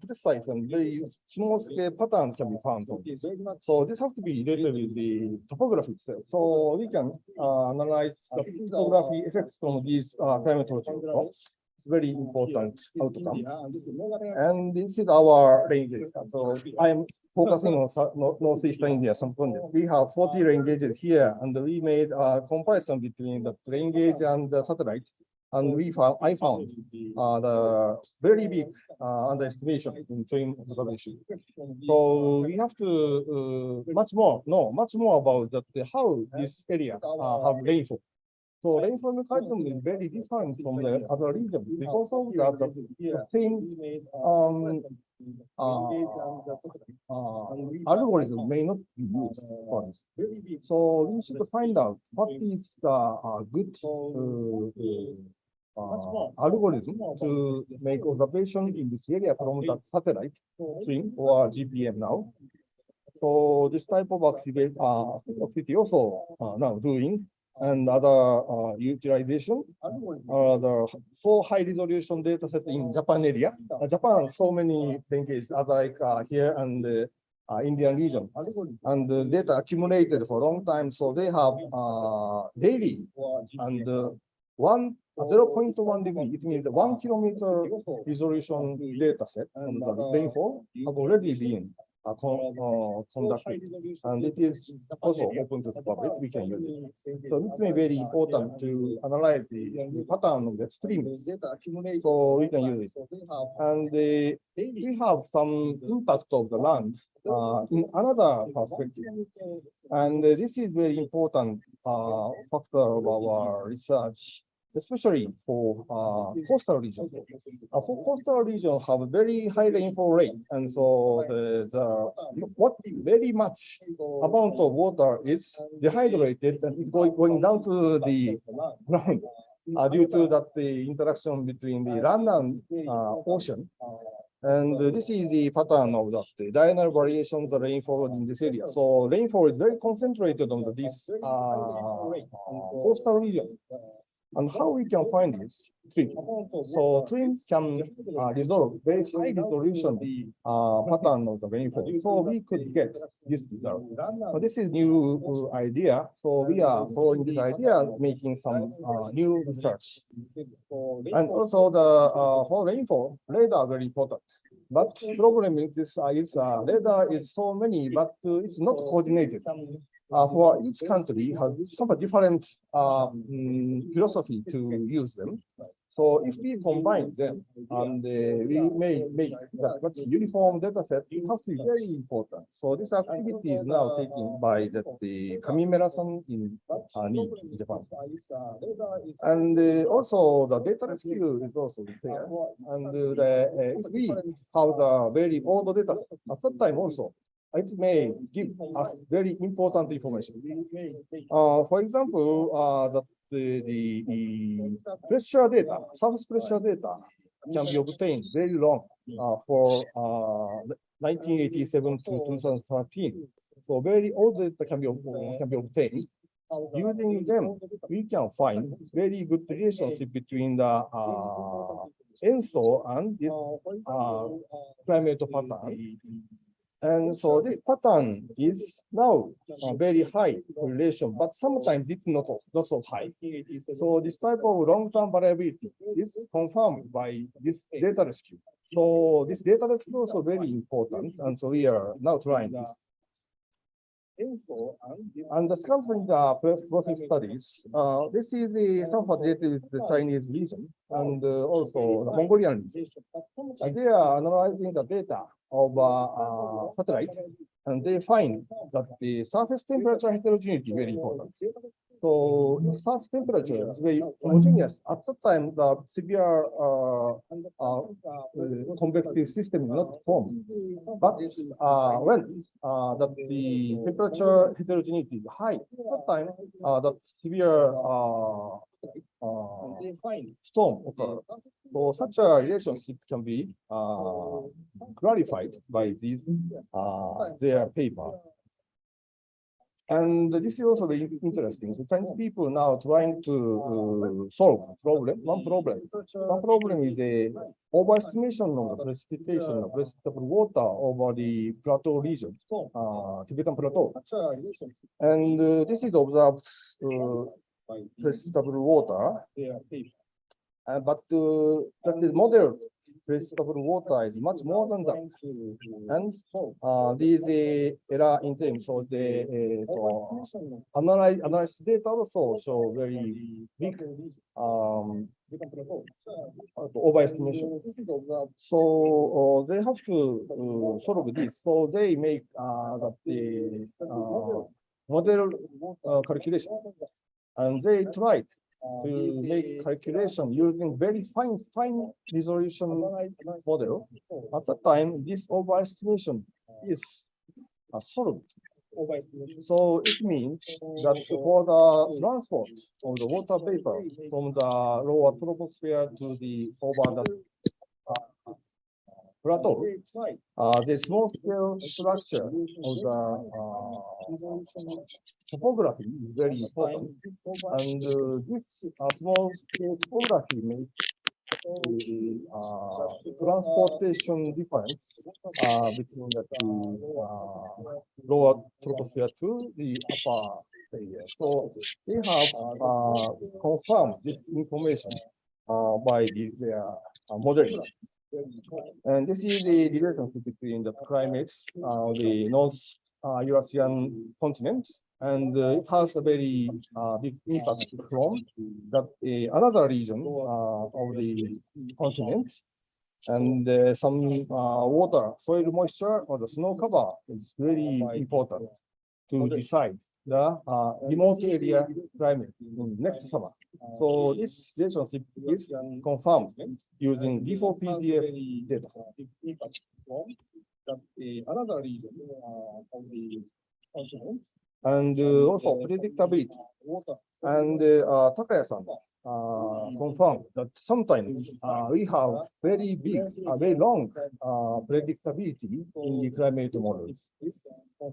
S5: precise and very small scale patterns can be found on this. So this has to be related with the topography itself. So we can analyze the topography effects from these climatology. Very important outcome. And this is our ranges. So I am focusing on northeastern India. We have 40 rain gauges here, and we made a comparison between the rain gauge and the satellite. And I found the very big underestimation in train observation. So we have to know much more about how this area have rainfall. So rainfall mechanism is very different from the other regions because of that the same algorithm may not be used for this. So we should find out what is the good algorithm to make observation in this area from the satellite stream or GPM now. So this type of activity also now doing. and other utilization, the so high resolution data set in Japan area. Japan, so many things are like here and Indian region, and the data accumulated for a long time. So they have daily and 0.1 degree. It means 1 kilometer resolution data set, and the rainfall have already been conducted, and it is also open to the public. We can use it. So it may be very important to analyze the pattern of the streams. So we can use it. And we have some impact of the land in another perspective. And this is very important factor of our research, especially for coastal region. For coastal region have a very high rainfall rate, and so what very much amount of water is dehydrated and is going down to the ground due to that the interaction between the land and ocean. And this is the pattern of that the diurnal variation of the rainfall in this area. So rainfall is very concentrated on this coastal region. And how we can find this trick? So twins can resolve very high resolution pattern of the rainfall. So we could get this result. So this is new idea. So we are following this idea, making some new research. And also the for rainfall, radar very important. But problem is this radar is so many, but it's not coordinated. For each country has somewhat different philosophy to use them. So if we combine them and we may make that uniform data set, it has to be very important. So this activity is now taken by the Kamimera-san in Japan. And also the data rescue is also there. And if we have the very old data at that time also, it may give us very important information. For example, the pressure data, surface pressure data can be obtained very long for 1987 to 2013. So very old data can be obtained. Using them, we can find very good relationship between the ENSO and this climate pattern. And so this pattern is now very high correlation, but sometimes it's not so high. So this type of long-term variability is confirmed by this data rescue. So this data rescue is also very important, and so we are now trying this. And the scampering process studies, this is somewhat related with the Chinese region and also the Mongolian region. And they are analyzing the data of satellite, and they find that the surface temperature heterogeneity is very important. So surface temperature is very homogeneous. At that time, the severe convective system is not formed. But when the temperature heterogeneity is high, at that time, the severe storm occurs. So such a relationship can be clarified by these their paper. And this is also very interesting. So Chinese people now trying to solve problem. One problem is the overestimation of the precipitation of precipitable water over the plateau region, Tibetan plateau. And this is observed precipitable water. But that is model precipitable water is much more than that. And these error in terms of the analysis data also show very big overestimation. So they have to solve this. So they make the model calculation, and they tried to make calculation using very fine resolution model. At that time, this overestimation is solved. So it means that for the transport of the water vapor from the lower troposphere to the over the plateau, the small scale structure of the topography is very important. And this small scale topography makes the transportation difference between the two lower troposphere to the upper area. So they have confirmed this information by their modeling. And this is the relationship between the climates, the North Eurasian continent, and it has a very big impact from that another region of the continent. And some water, soil moisture, or the snow cover is very important to decide the remote area climate in next summer. So this relationship is confirmed using D4PDF data. Another region of the continent, and also predictability. And Takaya-san confirmed that sometimes we have very big, very long predictability in the climate models.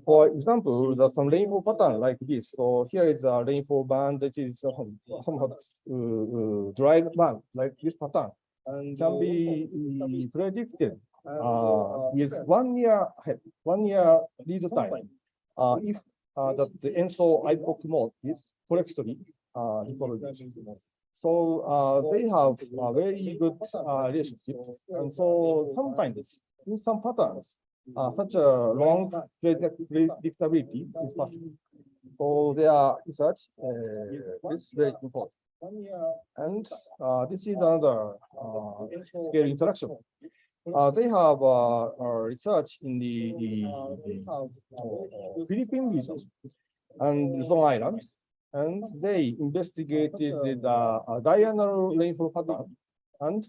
S5: For example, there's some rainfall pattern like this. So here is a rainfall band that is somewhat dry band like this pattern, and can be predicted with 1 year ahead, 1 year lead time. If that the ENSO IPOC mode is correctly recorded. So they have a very good relationship. And so sometimes in some patterns, such a long predictability is possible. So their research is very important. And this is another scale interaction. They have research in the Philippine region and Luzon Island, and they investigated the diurnal rainfall pattern and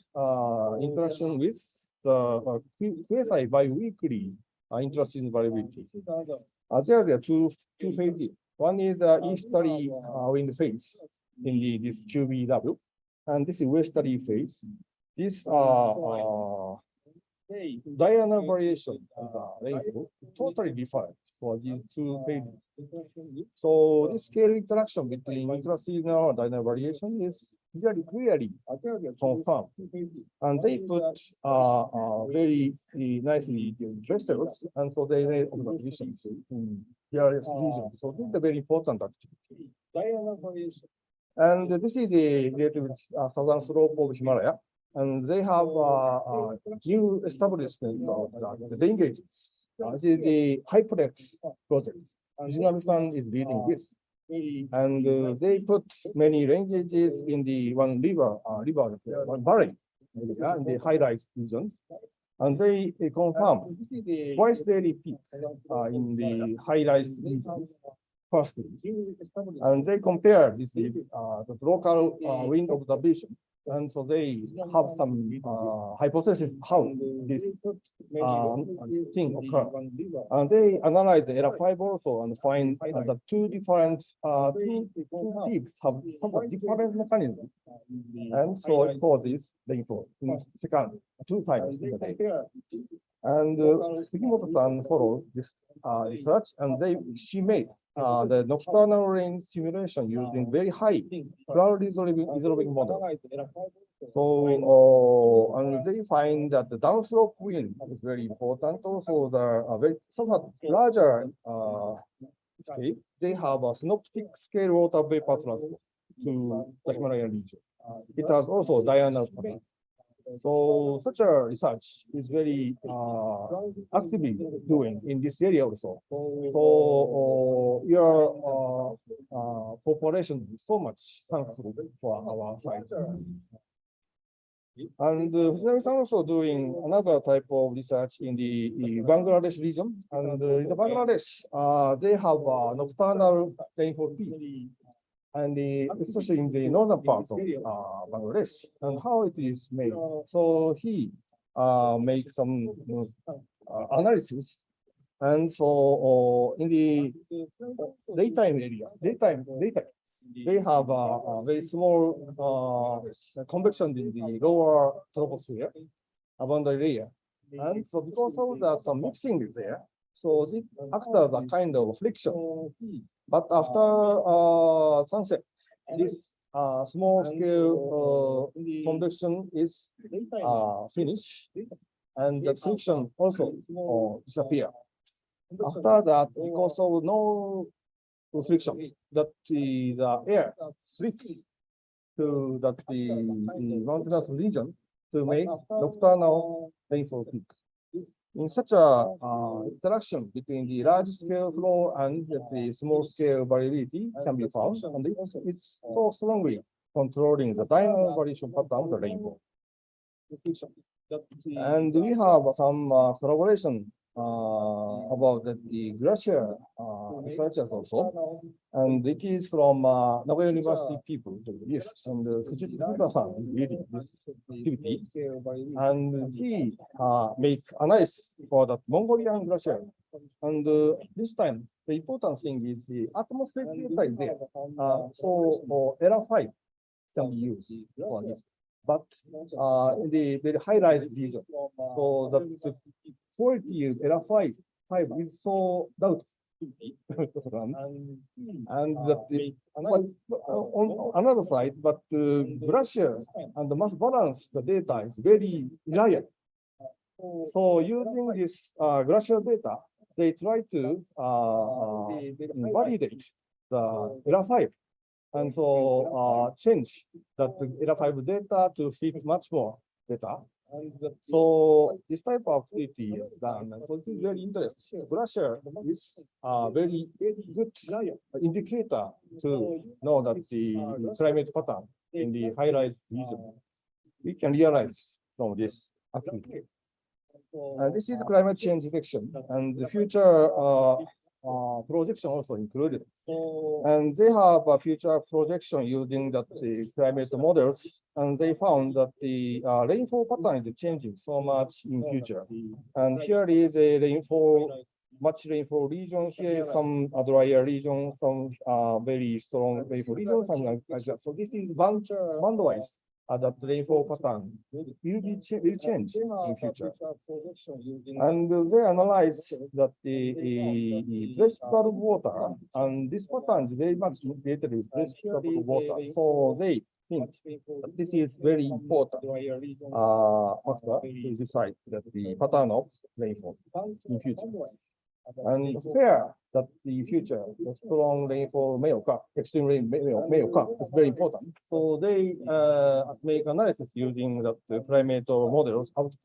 S5: interaction with the quasi bi-weekly intraseason variability. There are two phases. One is easterly wind phase in this QBW, and this is westerly phase. This diurnal variation of the rainfall totally different for these two phases. So this scale interaction between intraseasonal and diurnal variation is very clearly confirmed. And they put very nicely vegetables, and so they made observations in various regions. So this is a very important activity. Diurnal variation. And this is a relative southern slope of Himalaya. And they have new establishment of the ranges. This is the HyperX project. Jinami-san is leading this. And they put many ranges in the one valley, and the high-rise regions. And they confirm twice daily peak in the high-rise regions. Firstly, and they compare this with the local wind observation. And so they have some hypothesis how this thing occurs. And they analyze the error 5 also and find that two different peaks have somewhat different mechanisms. And so for this, they put in second 2 times in the day. And Sugimoto-san followed this research, and she made the nocturnal rain simulation using very high cloud resolving model. So, and they find that the downslope wind is very important. Also, the very somewhat larger scale, they have a synoptic scale water vapor transport to the Himalayan region. It has also diurnal pattern. So such a research is very actively doing in this area also. So your cooperation is so much thankful for our side. And Fujinami-san also doing another type of research in the Bangladesh region. And in the Bangladesh, they have nocturnal rainfall peak. And especially in the northern part of Bangladesh, and how it is made. So he makes some analysis, and so in the daytime area, daytime, they have a very small convection in the lower troposphere, boundary layer, And so because of that, some mixing is there. So this acts as a kind of friction. But after sunset, this small scale convection is finished, and the friction also disappear. After that, because of no friction, that the air slips to the mountainous region to make nocturnal rainfall peak. In such a interaction between the large scale flow and the small scale variability can be found, and it's so strongly controlling the dynamic variation pattern of the rainfall. And we have some collaboration about the glacier researchers also, and it is from Nagoya University people. Yes, and Fujita-san is leading this activity, and he make analysis for the Mongolian glacier. And this time, the important thing is the atmospheric data is there. So error 5 can be used for this. But in the very high-rise region, so the quality of error 5 is so doubtful. And on another side, but the glacier and the mass balance, the data is very reliable. So using this glacial data, they try to validate the error 5. And so change that error 5 data to fit much more data. So this type of activity is done. So it is very interesting. Glacier is a very good indicator to know that the climate pattern in the high-rise region. We can realize from this activity. And this is climate change detection, and the future projection also included. And they have a future projection using the climate models, and they found that the rainfall pattern is changing so much in future. And here is a much rainfall region. Here is some drier region, some very strong rainfall region, something like that. So this is band-wise. That rainfall pattern will change in future. And they analyze that the fresh bottled water, and this pattern is very much related with fresh bottled water. So they think that this is very important factor to decide that the pattern of rainfall in future. And fear that the future, the strong rainfall may occur, extreme rain may occur. It's very important. So they make analysis using the climate models output.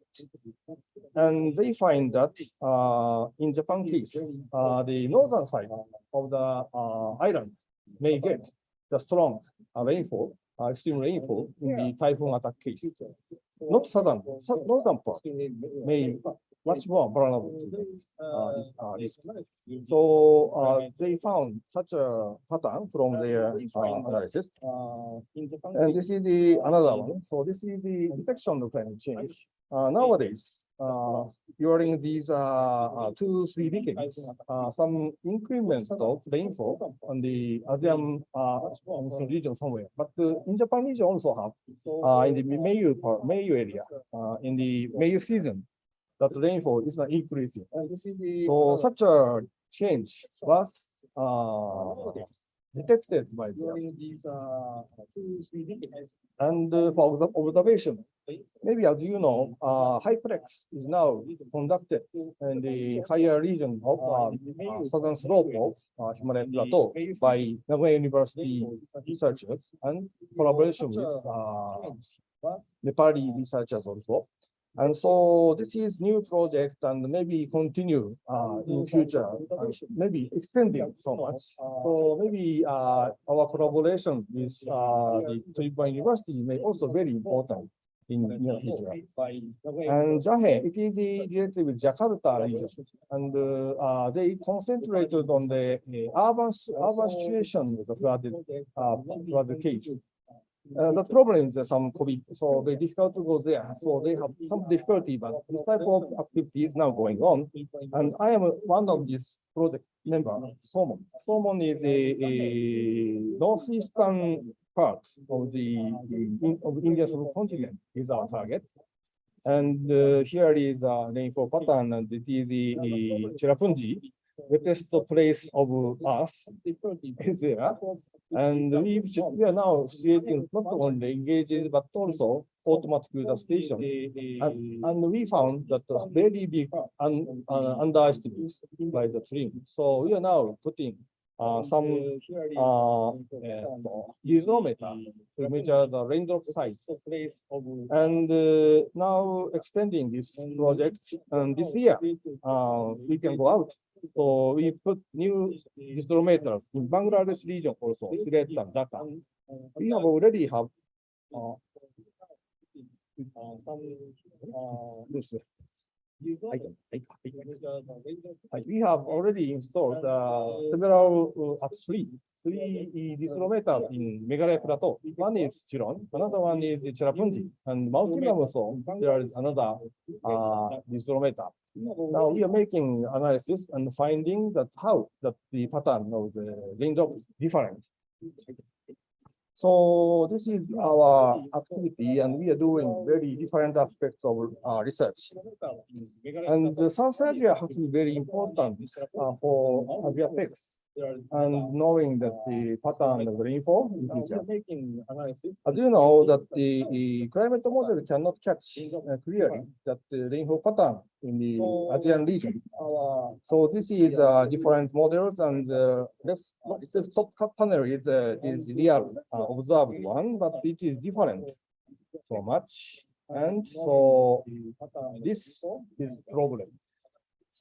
S5: And they find that in Japan case, the northern side of the island may get the strong rainfall, extreme rainfall in the typhoon attack case. Not northern part may much more vulnerable to this risk. So they found such a pattern from their analysis. And this is another one. So this is the detection of climate change. Nowadays, during these 2-3 decades, some increment of rainfall on the ASEAN region somewhere. But in Japan region also have in the Meiyu area, in the Meiyu season, that rainfall is not increasing. So such a change was detected by them. And for observation, maybe as you know, HyperX is now conducted in the higher region of southern slope of Himalayan Plateau by Nagoya University researchers and collaboration with Nepali researchers also. And so this is new project and maybe continue in future, maybe extending so much. So maybe our collaboration with the Toru University may also very important in near future. And Jahe, it is related with Jakarta region, and they concentrated on the urban situation with the flooded case. The problem is some COVID, so they difficult to go there. So they have some difficulty, but this type of activity is now going on. And I am one of these project member, SOHAM. SOHAM is a northeastern part of the Indian subcontinent is our target. And here is a rainfall pattern, and it is the Cherrapunji, wettest place of Earth is there. And we are now creating not only engages but also automatic user station. And we found that a very big underestimate by the team. So we are now putting some usometer to measure the raindrop size. And now extending this project, and this year we can go out. So we put new hydrometers in Bangladesh region also, Sylhet and Dhaka. We have already have this. We have already installed several three hydrometers in Meghalaya Plateau. One is Chiron, another one is Cherrapunji, and Mausimam also there is another hydrometer. Now we are making analysis and finding that how that the pattern of the raindrop is different. So this is our activity, and we are doing very different aspects of research. And the South Asia has to be very important for AsiaPEX, and knowing that the pattern of rainfall in future. As you know, that the climate model cannot catch clearly that the rainfall pattern in the ASEAN region. So this is different models, and this top panel is real observed one, but it is different so much, and so this is problem.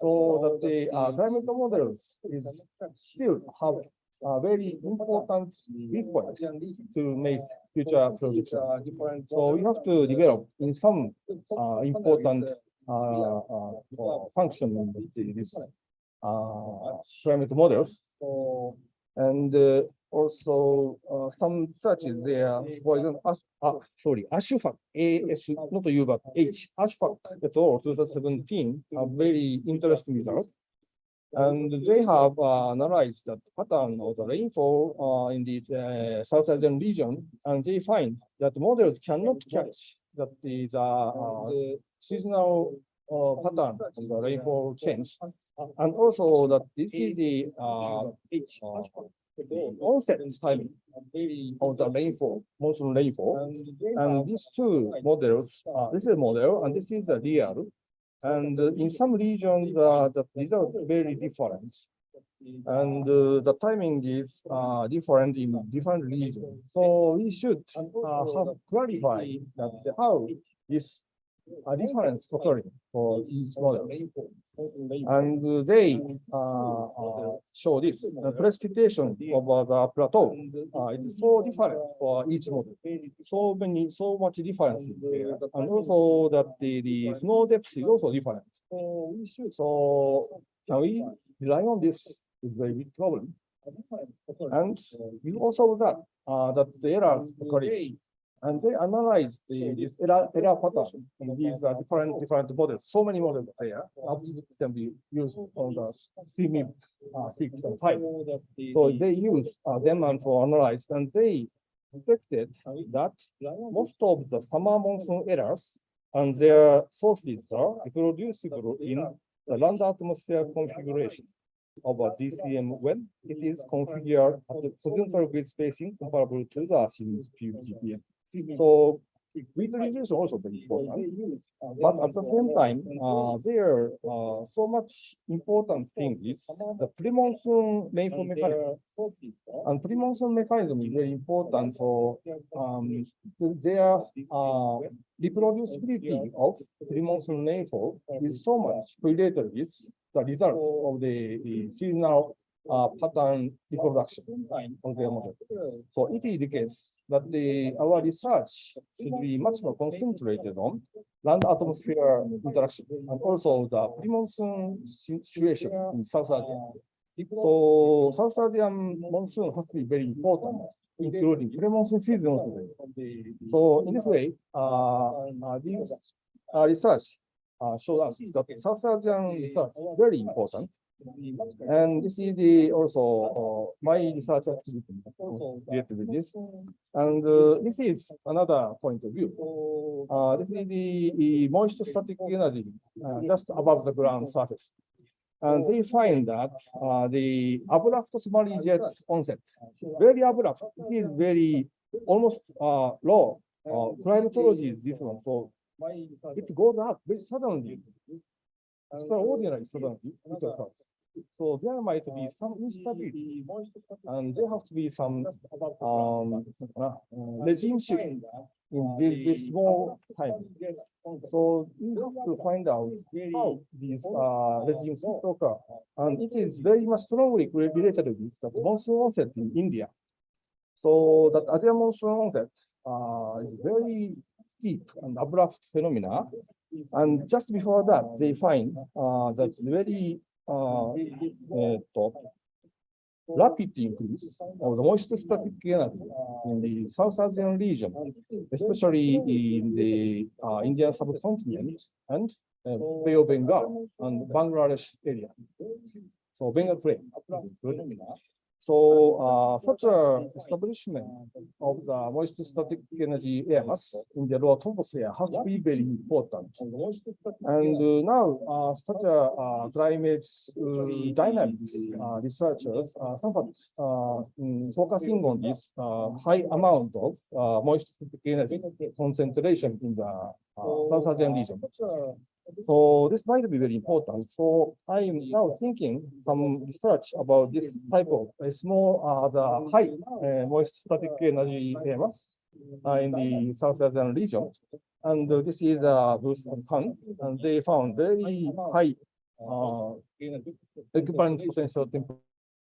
S5: So that the climate models is still have a very important requirement to make future projections. So we have to develop in some important function in this climate models. And also some such is there, for example, ASHFAC, AS, not U, but H, ASHFAC et al. 2017, a very interesting result. And they have analyzed the pattern of the rainfall in the South Asian region, and they find that models cannot catch that the seasonal pattern of the rainfall change. And also that this is the onset timing of the rainfall, monsoon rainfall. And these two models, this is a model and this is the real. And in some regions, the results are very different. And the timing is different in different regions. So we should have clarified that how this difference occurring for each model. And they show this precipitation over the plateau. It is so different for each model. So much difference there. And also that the snow depth is also different. So can we rely on this is very big problem. And we also that the errors occurring. And they analyze this error pattern in these different models. So many models there can be used on the CMIP 6 and 5. So they use them and for analyze, and they detected that most of the summer monsoon errors and their sources are reproducible in the land atmosphere configuration of a GCM when it is configured at the horizontal grid spacing comparable to the CPM. So visualization also very important, but at the same time, there so much important thing is the pre-monsoon rainfall mechanism, and pre-monsoon mechanism is very important for their reproducibility of pre-monsoon rainfall is so much related with the result of the seasonal pattern reproduction of their model. So it is the case that our research should be much more concentrated on land atmosphere interaction and also the pre-monsoon situation in South Asia. So South Asian monsoon has to be very important, including pre-monsoon season also. So in this way, this research shows us that South Asian research is very important. And this is the also my research activity related with this. And this is another point of view. This is the moist static energy just above the ground surface. And they find that the abrupt submarine jet onset, very abrupt, it is very almost low. Climatology is this one, so it goes up very suddenly, extraordinary suddenly, it occurs. So there might be some instability, and there have to be some regime shift in this small time. So we have to find out how these regime shifts occur, and it is very much strongly related to this that monsoon onset in India. So that Asian monsoon onset is very steep and abrupt phenomena, and just before that they find that very rapid increase of the moist static energy in the South Asian region, especially in the Indian subcontinent and Bay of Bengal and Bangladesh area. So Bengal Plain. So such a establishment of the moist static energy air mass in the lower troposphere has to be very important. And now such a climate dynamics researchers are somewhat focusing on this high amount of moist static energy concentration in the South Asian region. So this might be very important. So I am now thinking some research about this type of a small, the high moist static energy air mass in the South Asian region. And this is a Bruce and Khan, and they found very high equivalent potential temperature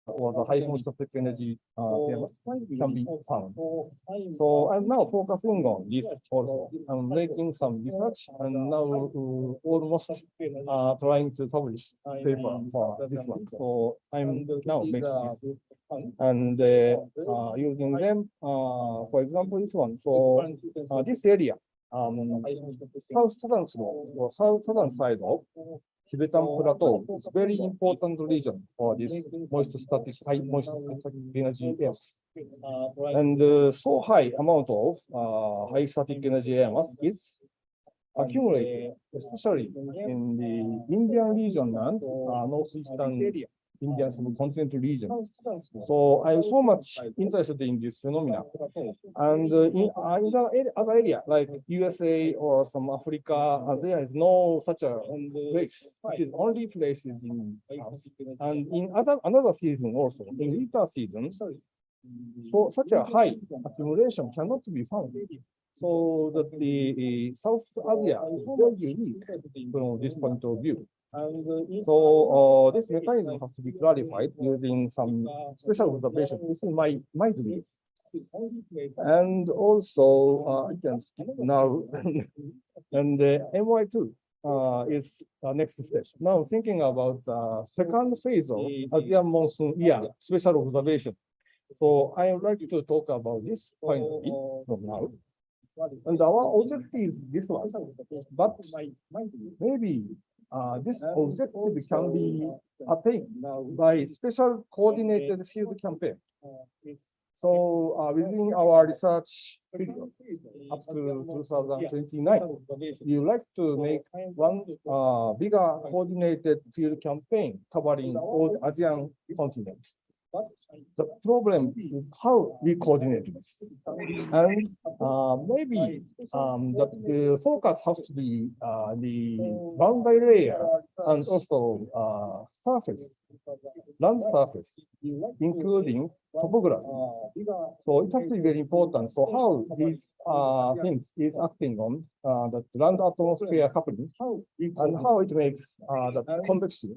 S5: or the high moist static energy air mass can be found. So I'm now focusing on this also. I'm making some research and now almost trying to publish paper for this one. So I'm now making this and using them. For example, this one. So this area, southern side of Tibetan Plateau is very important region for this high moist static energy air mass. And so high amount of high static energy air mass is accumulated, especially in the Indian region and northeastern Indian subcontinental region. So I'm so much interested in this phenomena. And in the other area, like USA or some Africa, there is no such a place. It is only places in us. And in another season also, in winter season, so such a high accumulation cannot be found. So that the South Asia is very unique from this point of view. And so this mechanism has to be clarified using some special observations. This is my belief. And also, I can skip now. And MY2 is next step. Now thinking about the second phase of Asian monsoon year special observation. So I would like to talk about this finally from now. And our objective is this one, but maybe this objective can be attained by special coordinated field campaign. So within our research period up to 2029, we would like to make one bigger coordinated field campaign covering all ASEAN continents. The problem is how we coordinate this. And maybe the focus has to be the boundary layer and also surface, land surface, including topography. So it has to be very important. So how these things is acting on the land atmosphere coupling and how it makes the convexity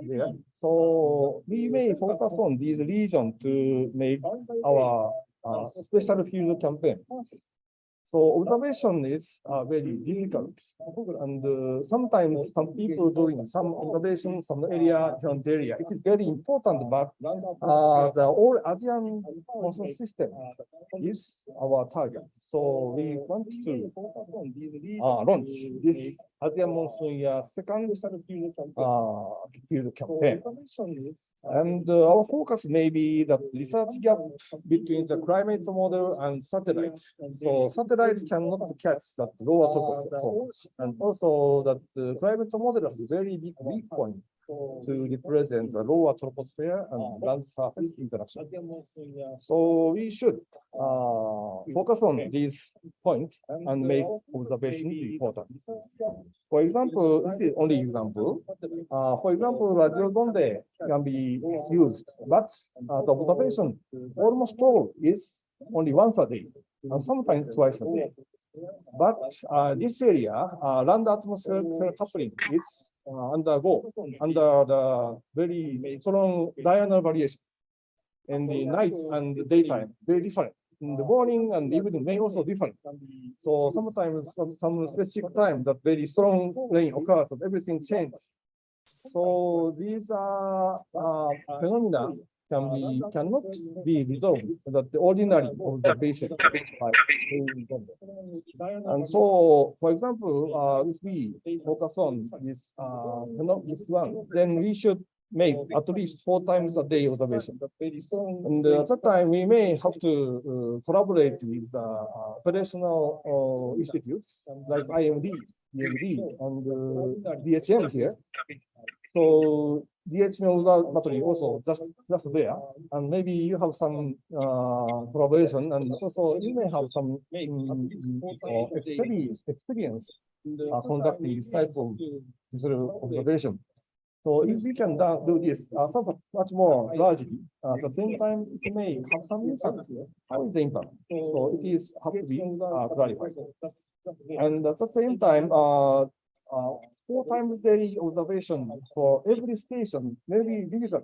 S5: there. So we may focus on these regions to make our special field campaign. So observation is very difficult, and sometimes some people doing some observations from the area, different area. It is very important, but the all ASEAN monsoon system is our target. So we want to launch this ASEAN monsoon year second field campaign. And our focus may be that research gap between the climate model and satellite. So satellite cannot catch that lower troposphere, and also that the climate model has very big weak point to represent the lower troposphere and land surface interaction. So we should focus on these points and make observations important. For example, this is only example. For example, radio zonde can be used, but the observation almost all is only once a day, and sometimes twice a day. But this area, land atmosphere coupling is under the very strong diurnal variation. In the night and the daytime, very different. In the morning and evening, may also different. So sometimes some specific time that very strong rain occurs and everything changes. So these phenomena cannot be resolved that the ordinary observation. And so, for example, if we focus on this one, then we should make at least 4 times a day observation. And at that time, we may have to collaborate with operational institutes like IMD, EMD, and DHM here. So DHM observatory also just there, and maybe you have some collaboration, and also you may have some experience conducting this type of observation. So if we can do this much more largely, at the same time, it may have some impact. How is the impact? So it is have to be clarified. And at the same time, 4 times daily observation for every station may be difficult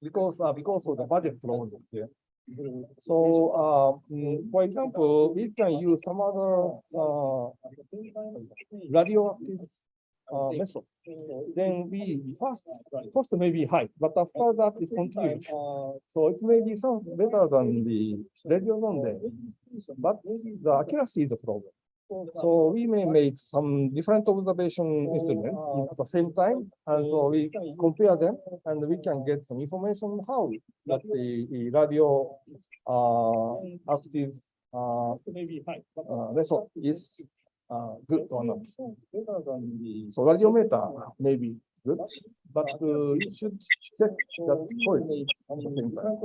S5: because of the budget problem here. So, for example, we can use some other radioactive method. Then we first may be high, but after that it continues. So it may be some better than the radio zonde, but the accuracy is a problem. So we may make some different observation instruments at the same time, and so we compare them, and we can get some information how that the radio active method is good or not. So radiometer may be good, but you should check that quality at the same time.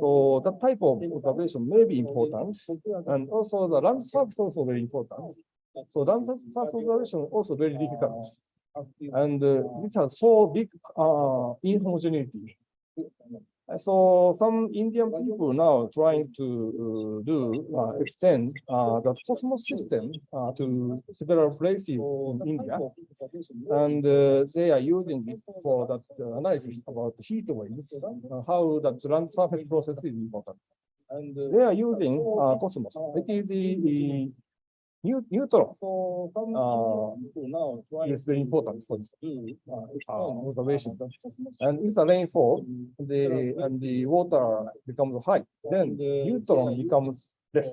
S5: So that type of observation may be important, and also the land surface also very important. So land surface observation also very difficult, and this has so big inhomogeneity. So some Indian people now trying to extend the cosmos system to several places in India, and they are using it for that analysis about heat waves, how that land surface process is important. And they are using cosmos. It is the neutron is very important for this observation. And if the rainfall and the water becomes high, then the neutron becomes less.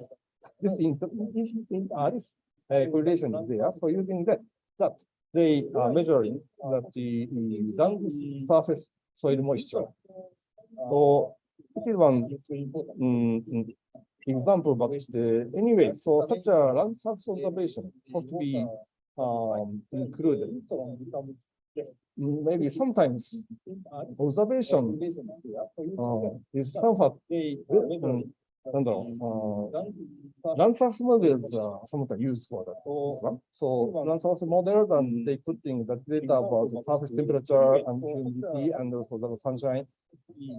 S5: This correlation is there. So using that they are measuring that the land surface soil moisture. So it is one example, but anyway, so such a land surface observation has to be included. Maybe sometimes observation is somewhat land surface models are sometimes used for that. So land surface models, and they put in the data about the surface temperature and humidity and also the sunshine,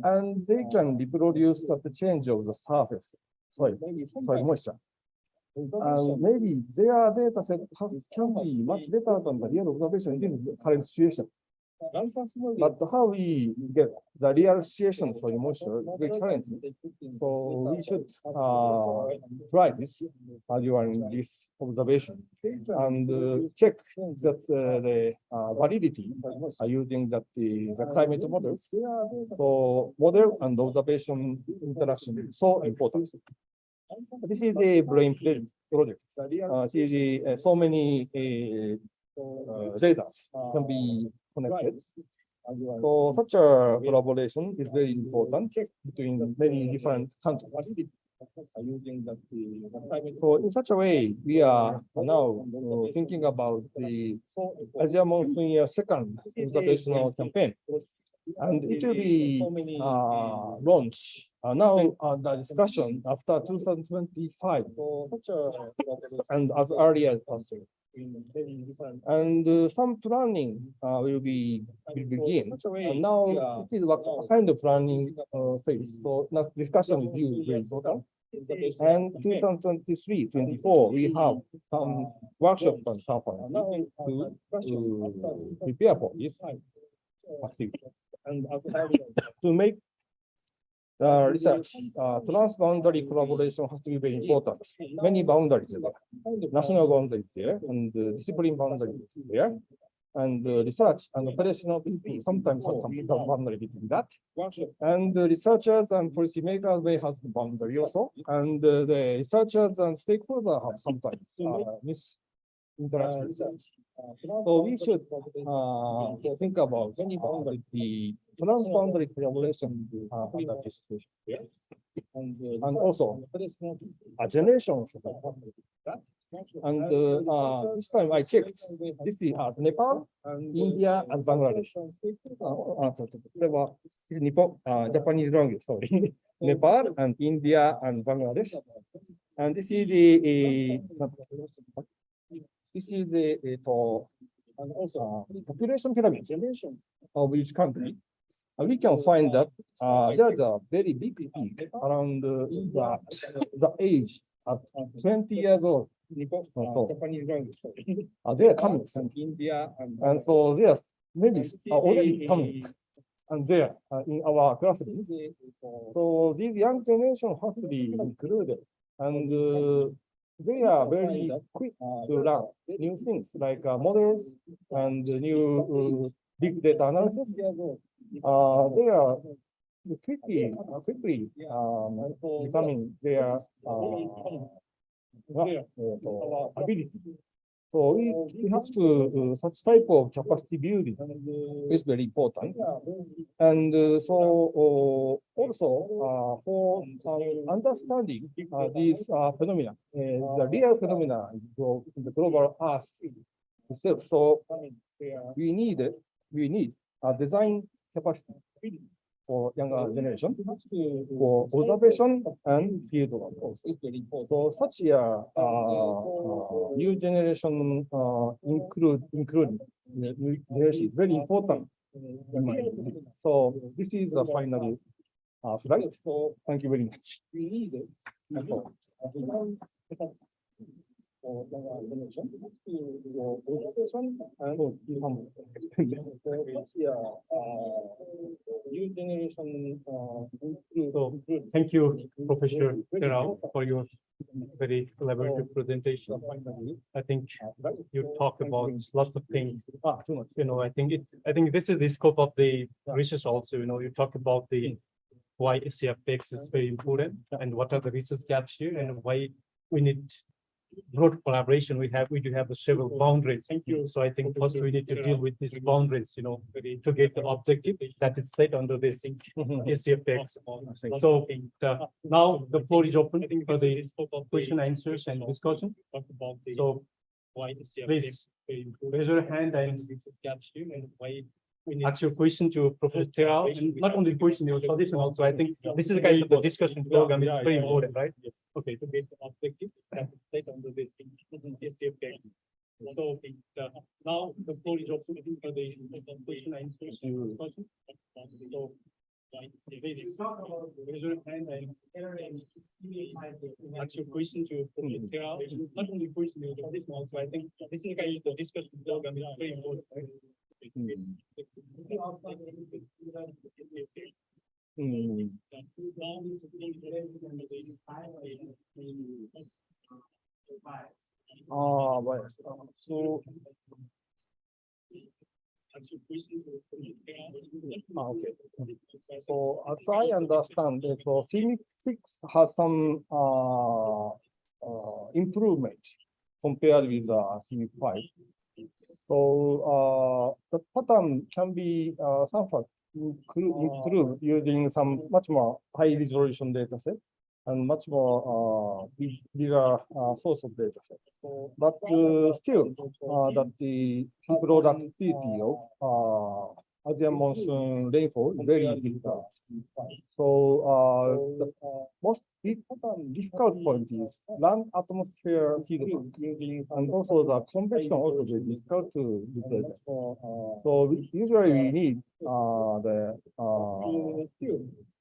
S5: and they can reproduce the change of the surface soil moisture. And maybe their data set can be much better than the real observation in the current situation. But how we get the real situation for the moisture is very challenging. So we should try this during this observation and check that the validity using that the climate models. So model and observation interaction is so important. This is a brain project. So many radars can be connected. So such a collaboration is very important between many different countries. So in such a way, we are now thinking about the Asia Monsoon Year second observational campaign. And it will be launched now the discussion after 2025 and as early as possible. And some planning will begin. And now it is what kind of planning phase. So that discussion with you is very important. And 2023-24, we have some workshop and conference to prepare for this activity. And to make research, transboundary collaboration has to be very important. Many boundaries there, national boundaries there, and discipline boundaries there, and research and operational people sometimes have some boundary between that. And the researchers and policymakers, they have the boundary also, and the researchers and stakeholders have sometimes interaction. So we should think about the transboundary collaboration under this situation. And also a generation. And this time I checked. This is Nepal, India, and Bangladesh. This is Japanese language. Sorry, Nepal and India and Bangladesh. And this is the population pyramid of each country. We can find that there's a very big peak around the age at 20 years old. They are coming from India, and so they are maybe already coming, and there in our classrooms. So these young generation have to be included, and they are very quick to learn new things like models and new big data analysis. They are quickly becoming their ability. So we have to such type of capacity building is very important. And so also for understanding these phenomena, the real phenomena in the global Earth itself. So we need a design capacity for younger generation for observation and field work. So such a new generation including new generation is very important in my opinion. So this is the final slide. So thank you very much. For younger generation, new generation.
S6: So thank you, Professor Terao, for your very elaborate presentation. I think you talked about lots of things. You know, I think this is the scope of the research also. You know, you talk about the why AsiaPEX is very important and what are the research gaps here and why we need broad collaboration. We do have the several boundaries. Thank you. So I think first we need to deal with these boundaries, you know, to get the objective that is set under this AsiaPEX. So now the floor is open for the question, answers, and discussion. So please raise your hand and ask your question to Professor Terao, and not only question, your suggestion also. I think this is the kind of the discussion program is very important, right? Okay, to get the objective that is set under this AsiaPEX. So now the floor is open for the question, answers, and discussion. So raise your hand and ask your question to Professor Terao. Not only question, your suggestion also. I think this is the kind of the discussion program is very important, right?
S5: So okay. So as I understand, so CIMIC 6 has some improvement compared with CP5. So the pattern can be somewhat improved using some much more high resolution data set and much more bigger source of data set. But still, that the productivity of Asian monsoon rainfall is very difficult. So the most difficult point is land atmosphere feedback, and also the convection also very difficult to represent. So usually we need the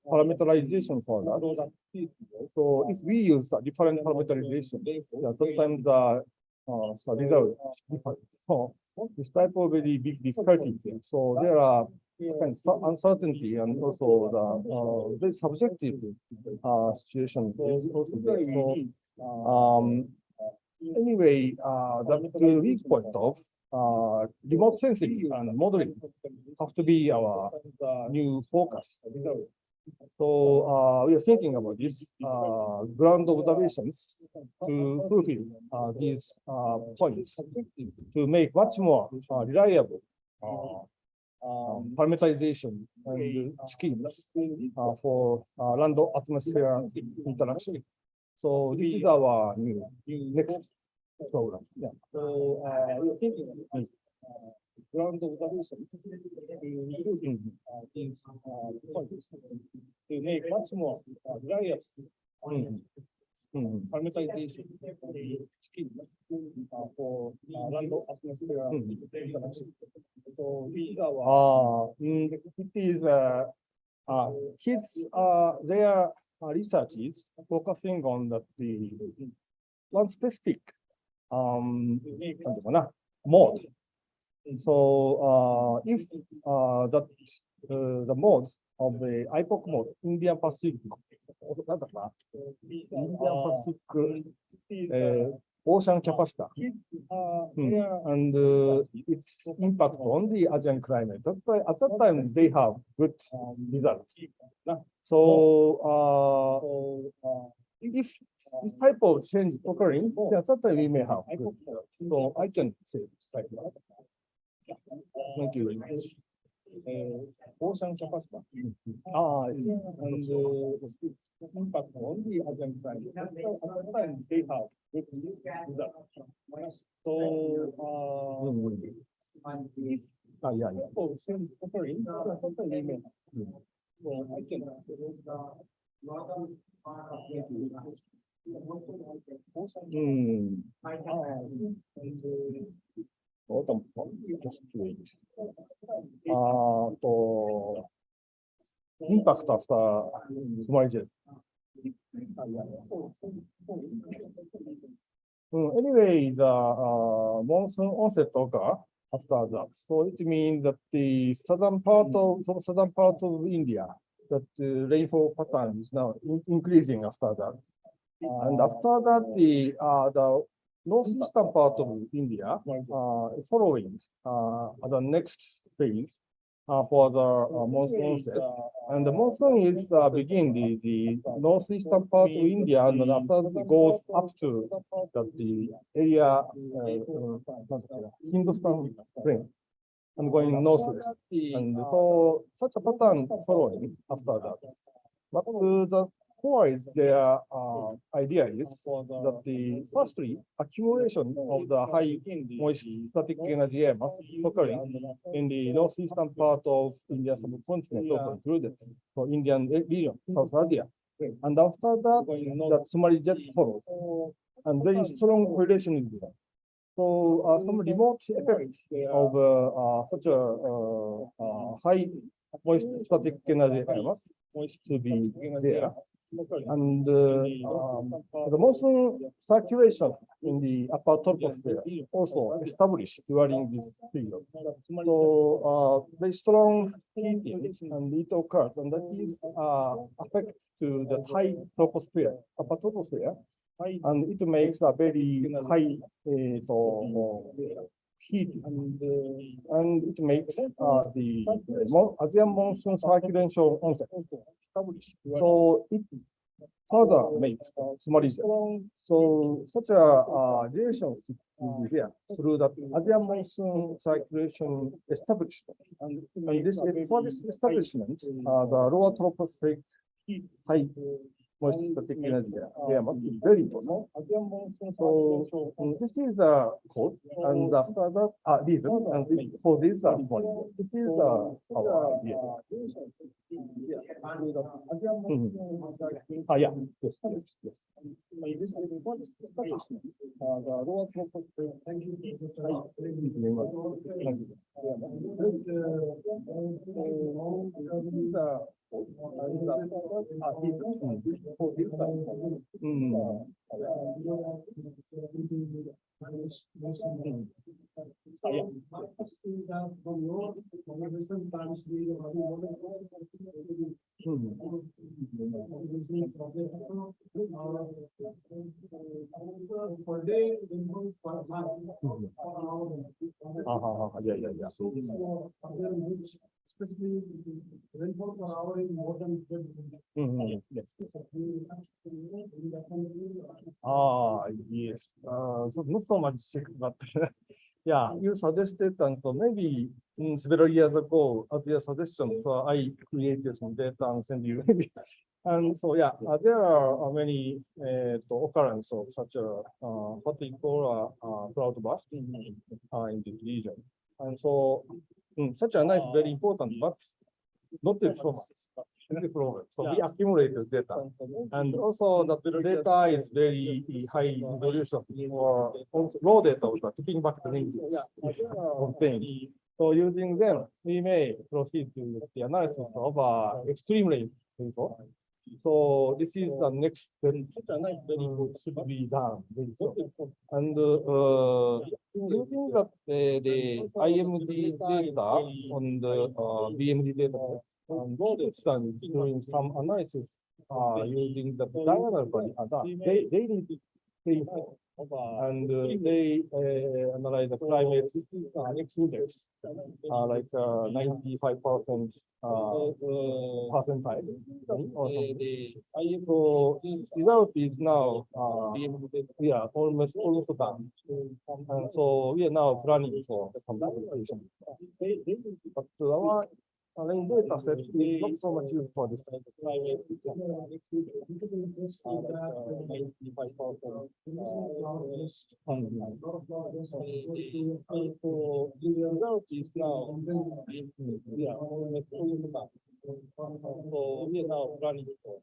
S5: parameterization for that. So if we use a different parameterization, sometimes the result is different. So this type of very big difficulty. So there are kind of uncertainty and also the very subjective situation is also there. So anyway, the weak point of remote sensing and modeling have to be our new focus. So we are thinking about this ground observations to fulfill these points to make much more reliable parameterization and schemes for land atmosphere interaction. So this is our new next program. Yeah. So we are thinking about ground observation these points to make much more reliable parameterization scheme for land atmosphere interaction. So these are it is their research is focusing on the one specific mode. So if the mode of the IPOC mode, Indian Pacific, ocean capacity, and its impact on the Asian climate. That's why at that time they have good results. So if this type of change occurring, then at that time we may have good results. So I can say like that. Thank you very much. Ocean capacity. And impact on the Asian climate. At that time they have good results. So if change occurring, we may have. So I can say just wait. Impact after small jet. Anyway, the monsoon onset occur after that. So it means that the southern part of India, that the rainfall pattern is now increasing after that. And after that, the northeastern part of India following the next phase for the monsoon onset. And the monsoon is begin the northeastern part of India, and then after that it goes up to the area Hindustan plain and going northwest. And so such a pattern following after that. But the core is their idea is that the firstly accumulation of the high moist static energy air mass occurring in the northeastern part of Indian subcontinent also included, so Indian region, South Asia. And after that, that Somali jet follows, and very strong correlation is there. So some remote effect of such a high moist static energy air mass to be there. And the monsoon circulation in the upper troposphere also established during this period. So very strong heating and it occurs, and that is affect to the high troposphere, upper troposphere, and it makes a very high heat, and it makes the Asian monsoon circulation onset. So it further make small region. So such a relationship will be there through the Asian monsoon circulation establishment. And this for this establishment, the lower tropospheric high moisture technology there must be very important. So this is the cause, and after that reason, and for this small. This is our yeah. Yeah. Yes. Yes. This is for this establishment. The lower tropospheric. Thank you. Especially rainfall per hour is more than 12. Yes. So not so much, but yeah, you suggested, and so maybe several years ago, as your suggestion, so I created some data and send you. And so yeah, there are many occurrences of such a what we call cloudburst in this region, and so. Such a nice, very important, but not so much. Problem. So we accumulated data, and also the data is very high resolution or raw data of the tipping back the ranges contained. So using them, we may proceed to the analysis of extreme rainfall. So this is the next very should be done very soon. And using that the IMD data on the BMD data, and doing some analysis using the diagonal body, they need rainfall. And they analyze the climate index, like 95% percentile. So result is now we are almost done. And so we are now planning for some application. But our rain data set is not so much used for this. So the result is now we are almost done. So we are now planning for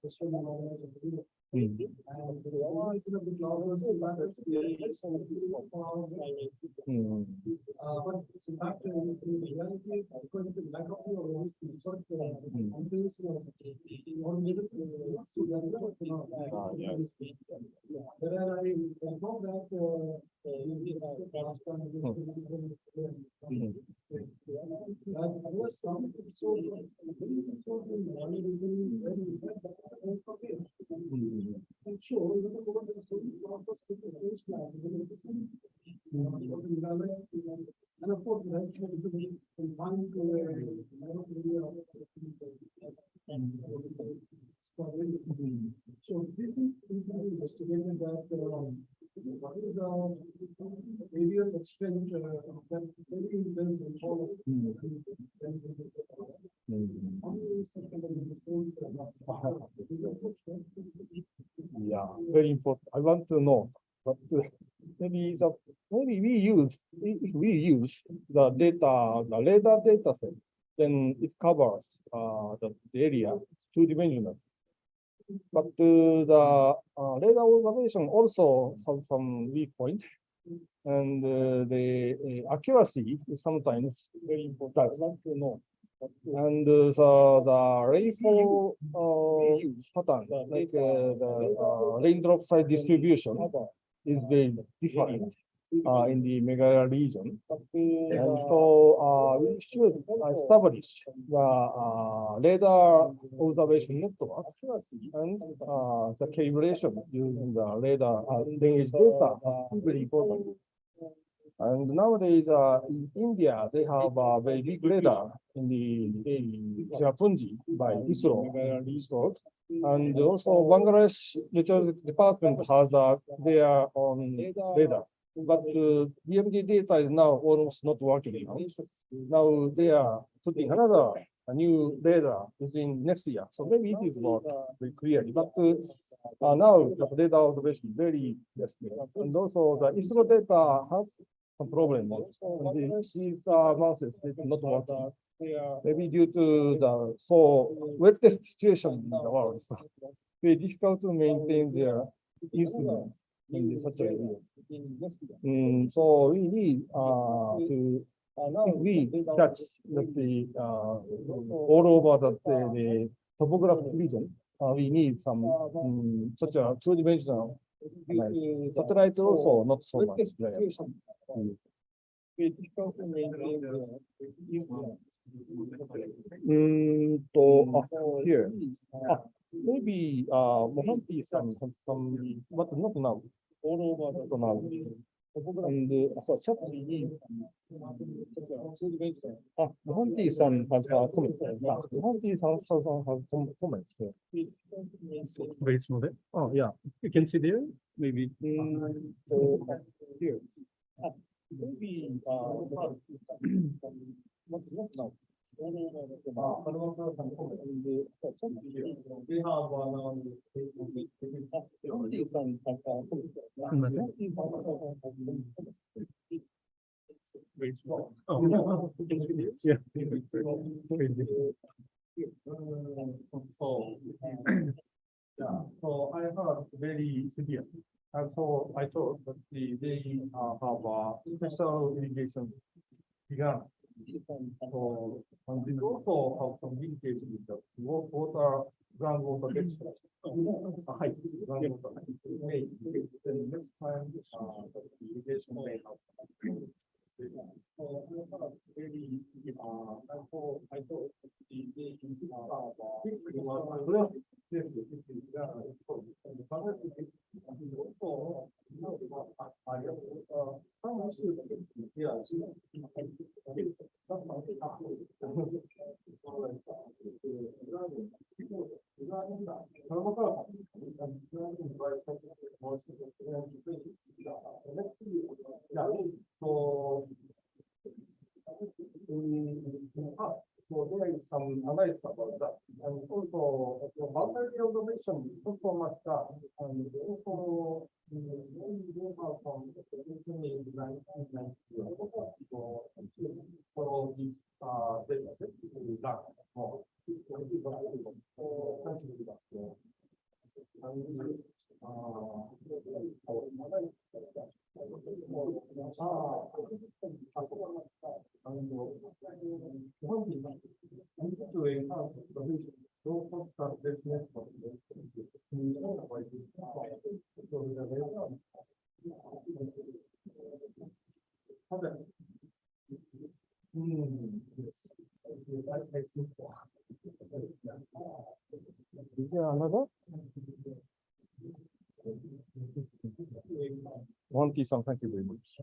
S5: and of course, so this is investigated that what is the areal extent that very intense rainfall. Yeah, very important. I want to know, but maybe we use if we use the data, the radar data set, then it covers the area two-dimensional. But the radar observation also have some weak point, and the accuracy is sometimes very important. I want to know. And the rainfall pattern, like the raindrop size distribution, is very different in the Meghalaya region. And so we should establish the radar observation network and the calibration using the radar lineage data is very important. And nowadays, in India, they have a very big radar in the Cherrapunji by ISRO. And also Bangladesh Meteorology Department has their own radar. But BMD data is now almost not working now. Now they are putting another new radar within next year. So maybe it is not very clearly. But now the data observation is very less clear. And also the ISRO data has some problem. These months is not working. Maybe due to the wettest situation in the world. So very difficult to maintain their instrument in such a way. So we need to we touch the all over the topographic region. We need some such a two-dimensional satellite also not so much there. Here. Maybe Mohanty-san has some, but not now. All over the now. And chat we need. Mohanty-san has a comment. Mohanty-san has some comment here.
S6: Very small. Oh, yeah. You can see there, maybe.
S5: Here. Maybe not now.
S6: Very small. Oh, yeah.
S5: So I heard very severe. And so I thought that they have a special irrigation began. So, and this also have some indication with the water, groundwater depth. Height, groundwater height. Okay, then next time, the irrigation may have. I thought so there is some analysis about that, and also boundary observation also much that, and also from for this data more. Is there another? One piece, thank you very much.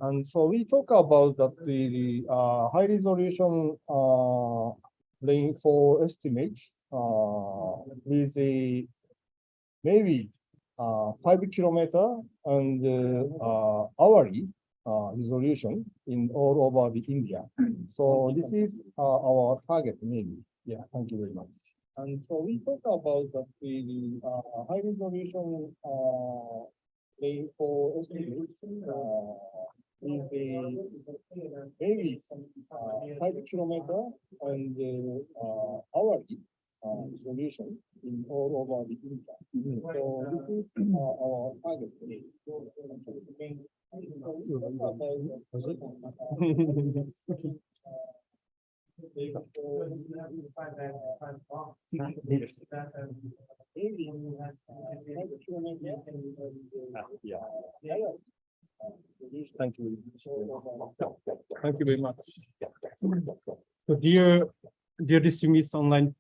S5: And so we talk about that the high resolution rainfall estimate with a maybe 5 kilometer and hourly resolution in all over the India. So this is our target maybe. Yeah, thank you very much. And so we talk about that the high resolution rainfall estimate is a maybe 5 kilometer and hourly resolution in all over the India. So this is our target. Thank you. Thank you very much.
S6: So dear distinguished online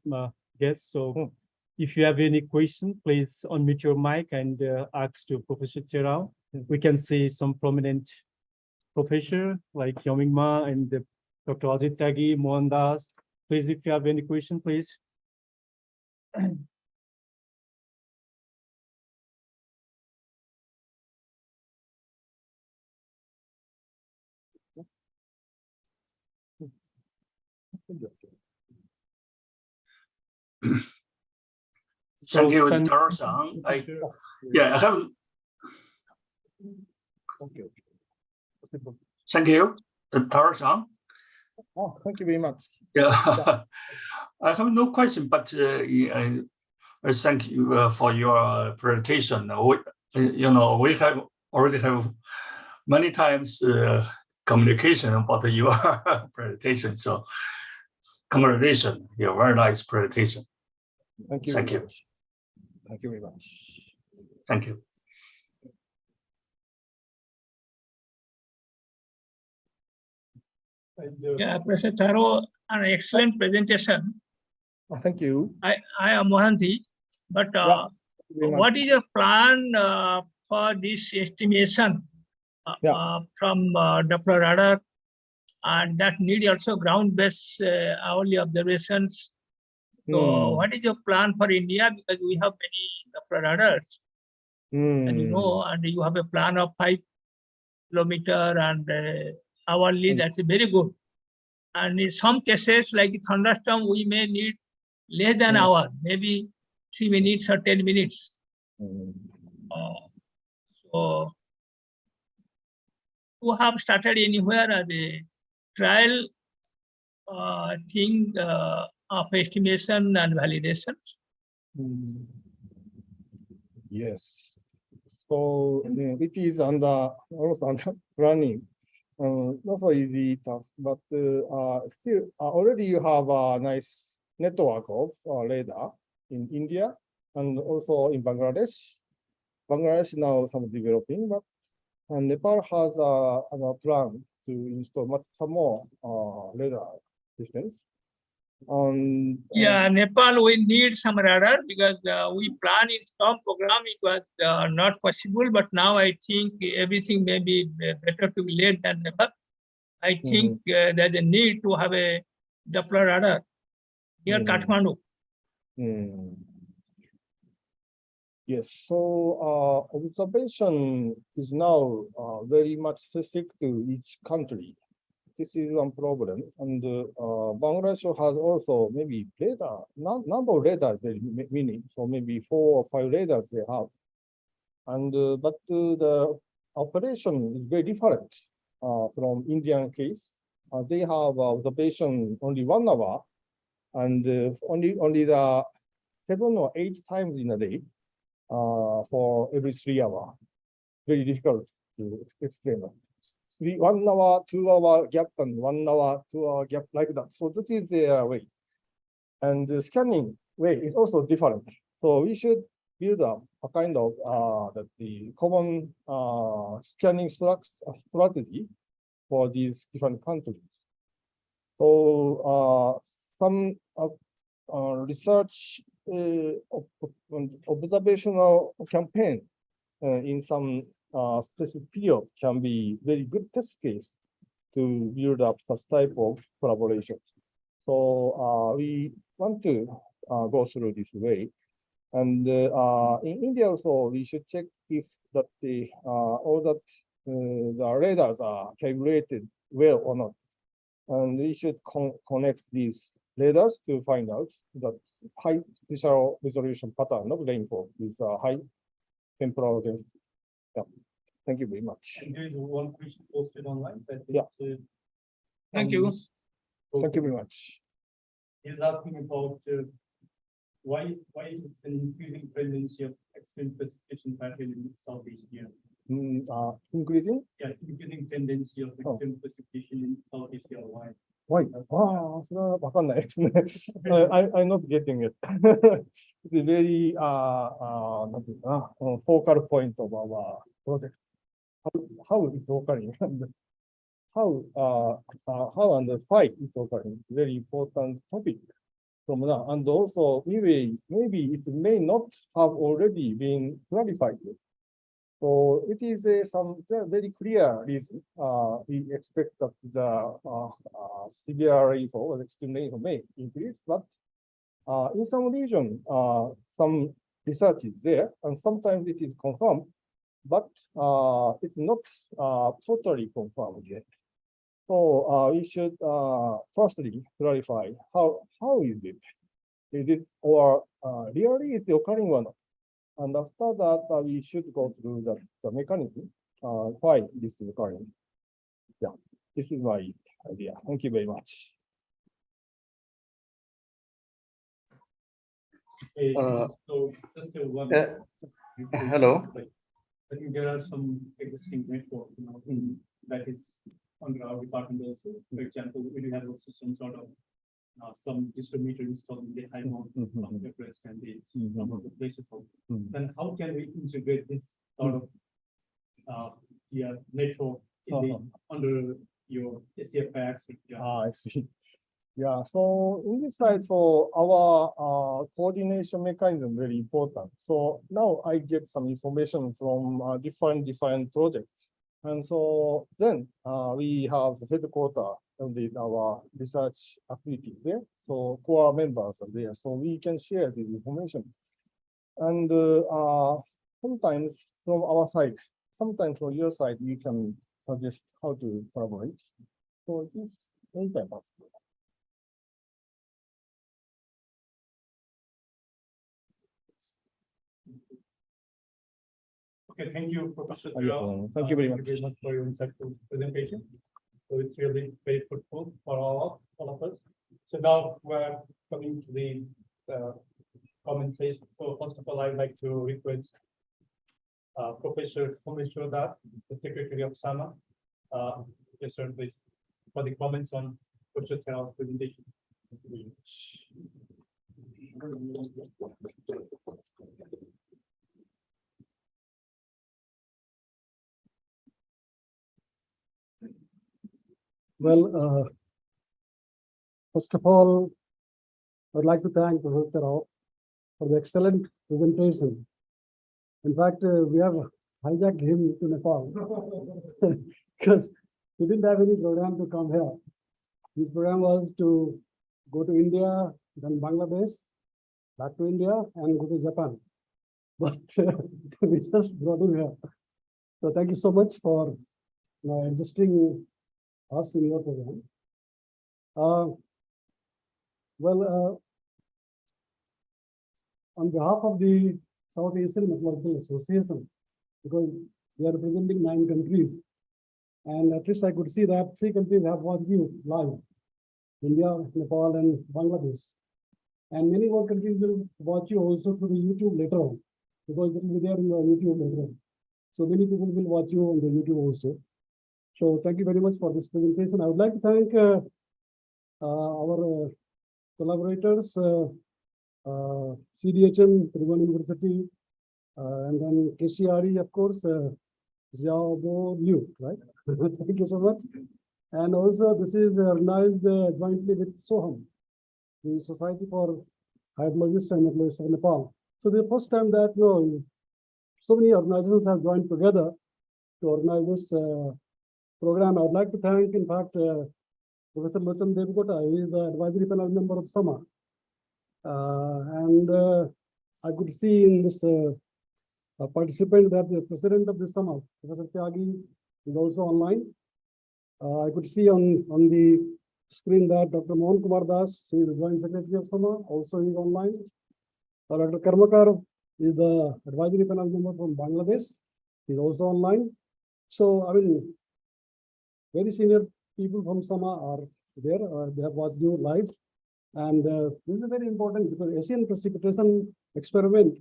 S6: guests, so if you have any question, please unmute your mic and ask to Professor Terao. we can see some prominent professor like Yoming Ma and Dr. Ajit Tagi, Mohan Das. Please, if you have any question, please.
S4: Thank you,
S6: can-
S4: Taro-san. I have. Thank you, Taro-san.
S5: Oh, thank you very much.
S4: Yeah, I have no question, but I thank you for your presentation. We have already have many times communication about your presentation. So, congratulations, your very nice presentation.
S5: Thank you.
S4: Thank
S5: very
S4: you.
S5: much. Thank you very much.
S4: Thank you.
S9: Yeah, Professor Terao, an excellent presentation.
S5: Thank you.
S9: I am Mohanty, but
S5: Yeah, very
S9: what
S5: much.
S9: is your plan for this estimation from Doppler radar, and that need also ground-based hourly observations? So, what is your plan for India? Because we have many Doppler radars, and and you have a plan of 5 kilometer and hourly. That's very good. And in some cases, like thunderstorm, we may need less than an hour, maybe 3 minutes or 10 minutes. So, you have started anywhere the trial thing of estimation and validations?
S5: Yes. So it is also under planning. Not so easy task, but still already you have a nice network of radar in India and also in Bangladesh. Bangladesh now some developing, but Nepal has a plan to install some more radar systems.
S9: Yeah, Nepal, we need some radar because we plan in some program, it was not possible, but now I think everything may be better to be late than never. I think there's a need to have a Doppler radar near Kathmandu.
S5: Yes, so observation is now very much specific to each country. This is one problem, and Bangladesh has also maybe radar, number of radars, meaning, so maybe 4 or 5 radars they have. And but the operation is very different from Indian case. They have observation only 1 hour, and only the 7 or 8 times in a day for every 3 hours. Very difficult to explain. 1 hour, 2 hour gap, and 1 hour, 2 hour gap, like that. So this is their way. And the scanning way is also different. So we should build up a kind of the common scanning strategy for these different countries. So some research observational campaign in some specific field can be very good test case to build up such type of collaboration. So we want to go through this way. And in India also, we should check if that all that the radars are calibrated well or not. And we should connect these radars to find out that high spatial resolution pattern of rainfall with high temporal density. Yeah. Thank you very much.
S6: There is one question posted online.
S5: Yeah.
S9: Thank you.
S5: Thank you very much.
S6: He's asking about why is an increasing tendency of extreme precipitation pattern in Southeast Asia?
S5: Increasing?
S6: Yeah, increasing tendency of extreme precipitation in Southeast Asia. Why?
S5: Why? Ah, それはわかんないですね。I'm not getting it. It's a veryなんていうかな、focal point of our project. How it's occurring and how and why it's occurring. It's a very important topic from now. And also maybe it may not have already been clarified. So it is some very clear reason. We expect that the severe rainfall or extreme rainfall may increase, but in some region, some research is there, and sometimes it is confirmed, but it's not totally confirmed yet. So we should firstly clarify how is it? Is it or really is it occurring or not? And after that, we should go through the mechanism why this is occurring. Yeah, this is my idea. Thank you very much.
S6: So just one.
S10: Hello.
S6: I think there are some existing network, that is under our department also. For example, we have also some sort of some distributor installed in the high mount of the press and the some of the places. Then how can we integrate this sort of network in the under your AsiaPEX?
S5: I see. Yeah, so in this side, so our coordination mechanism very important. So now I get some information from different projects. And so then we have the headquarters of our research activity there. So core members are there. So we can share this information. And sometimes from our side, sometimes from your side, you can suggest how to collaborate. So this anytime possible.
S6: Okay, thank you, Professor.
S5: Thank you very much
S6: for your insightful presentation. So it's really very fruitful for all of us. So now we're coming to the comment session. So first of all, I'd like to request Professor Das, the Secretary of SAMA, Professor, please, for the comments on Professor Terao's presentation.
S11: Well, first of all, I'd like to thank Professor Terao for the excellent presentation. In fact, we have hijacked him to Nepal because he didn't have any program to come here. His program was to go to India, then Bangladesh, back to India, and go to Japan. But we just brought him here. So thank you so much for insisting us in your program. On behalf of the South Asian Meteorological Association, because we are representing 9 countries, and at least I could see that 3 countries have watched you live: India, Nepal, and Bangladesh. And many more countries will watch you also through the YouTube later on, because it will be there in the YouTube later on. So many people will watch you on the YouTube also. So thank you very much for this presentation. I would like to thank our collaborators, CDHM, Tribhuvan University, and then KCRE, of course, Xiaobo Liu, right? Thank you so much. And also this is organized jointly with SOHAM, the Society for Hydrologists and Meteorologists of Nepal. So the first time that so many organizations have joined together to organize this program. I would like to thank, in fact, Professor Lochan Devkota. He is the advisory panel member of SAMA. And I could see in this participant that the president of the SAMA, Professor Tyagi, is also online. I could see on the screen that Dr. Mohan Kumar Das, he is the Joint Secretary of SAMA, also is online. Dr. Karmakar is the advisory panel member from Bangladesh. He is also online. So, I mean, very senior people from SAMA are there. They have watched you live. And this is very important because Asian precipitation experiment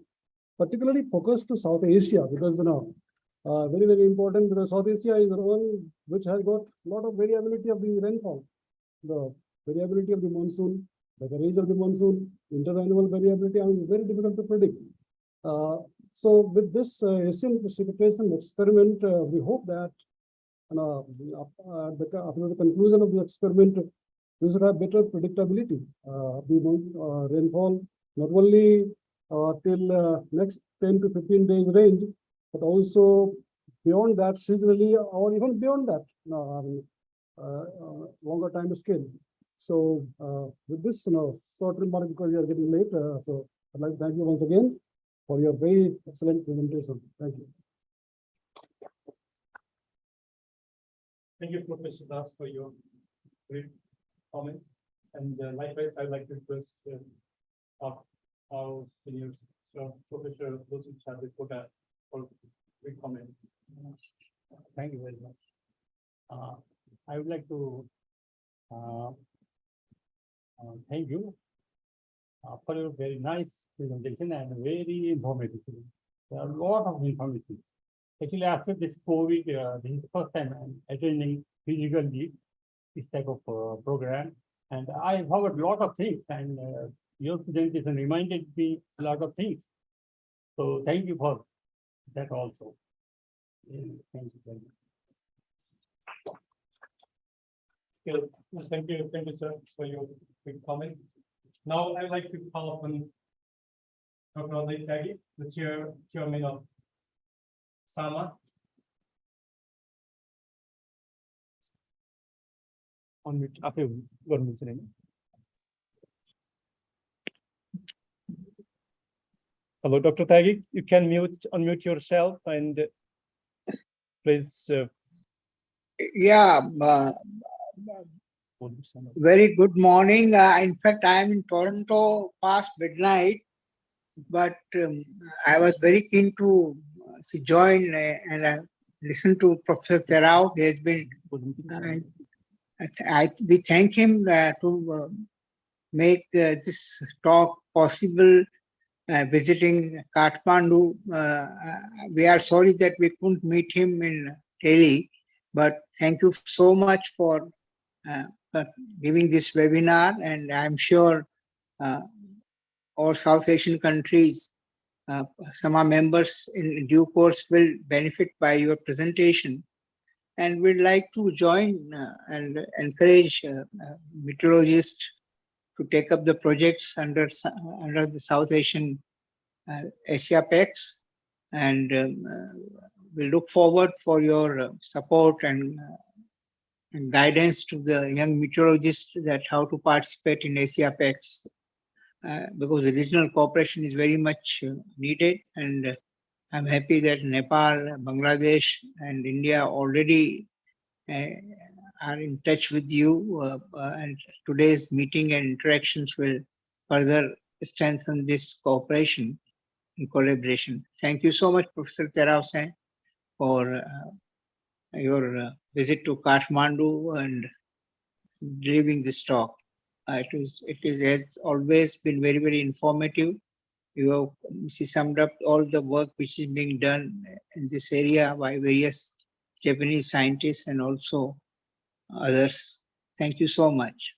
S11: particularly focused to South Asia, because very, very important, because South Asia is the one which has got a lot of variability of the rainfall, the variability of the monsoon, the range of the monsoon, interannual variability, and very difficult to predict. So with this Asian precipitation experiment, we hope that after the conclusion of the experiment, we should have better predictability of the rainfall, not only till next 10 to 15 days range, but also beyond that, seasonally, or even beyond that, longer time scale. So with this, short remark, because we are getting late, so I'd like to thank you once again for your very excellent presentation. Thank you.
S6: Thank you, Professor Das, for your great comments. And likewise, I'd like to request our senior Professor Kota for great comment.
S1: Thank you very much. I would like to thank you for your very nice presentation and very informative. There are a lot of information. Actually, after this COVID, this is the first time I'm attending physically this type of program, and I covered a lot of things, and your presentation reminded me a lot of things. So thank you for that also. Thank you very much.
S6: Okay, thank you, sir, for your quick comments. Now I'd like to call upon Dr. Adit Tagi, the chairman of SAMA.
S1: Unmute, after government's name. Hello, Dr. Tagi. You can unmute yourself and please.
S12: Yeah. Very good morning. In fact, I am in Toronto past midnight, but I was very keen to join and listen to Professor Terao. He has been. We thank him to make this talk possible. Visiting Kathmandu, we are sorry that we couldn't meet him in Delhi, but thank you so much for giving this webinar, and I'm sure all South Asian countries, SAMA members in due course will benefit by your presentation. And we'd like to join and encourage meteorologists to take up the projects under the South Asian AsiaPEX, and we look forward for your support and guidance to the young meteorologists that how to participate in AsiaPEX, because the regional cooperation is very much needed, and I'm happy that Nepal, Bangladesh, and India already are in touch with you, and today's meeting and interactions will further strengthen this cooperation and collaboration. Thank you so much, Professor Terao, for your visit to Kathmandu and delivering this talk. It has always been very, very informative. You have summed up all the work which is being done in this area by various Japanese scientists and also others. Thank you so much.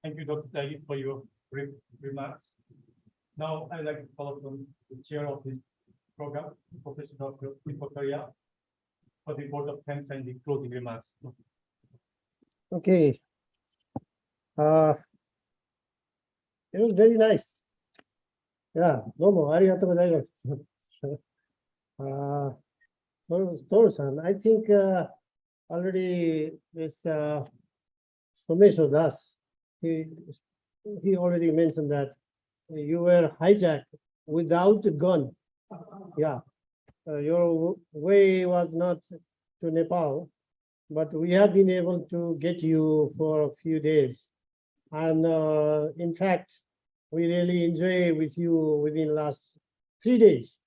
S6: Thank you, Dr. Tagi, for your brief remarks. Now I'd like to call upon the chair of this program, Professor Dr. Karia, for the vote of thanks and the closing remarks.
S2: Okay. It was very nice. Yeah, arigatou gozaimasu. Toru-san, I think already this Professor Das, he already mentioned that you were hijacked without a gun. Yeah, your way was not to Nepal, but we have been able to get you for a few days. And in fact, we really enjoy with you within last 3 days.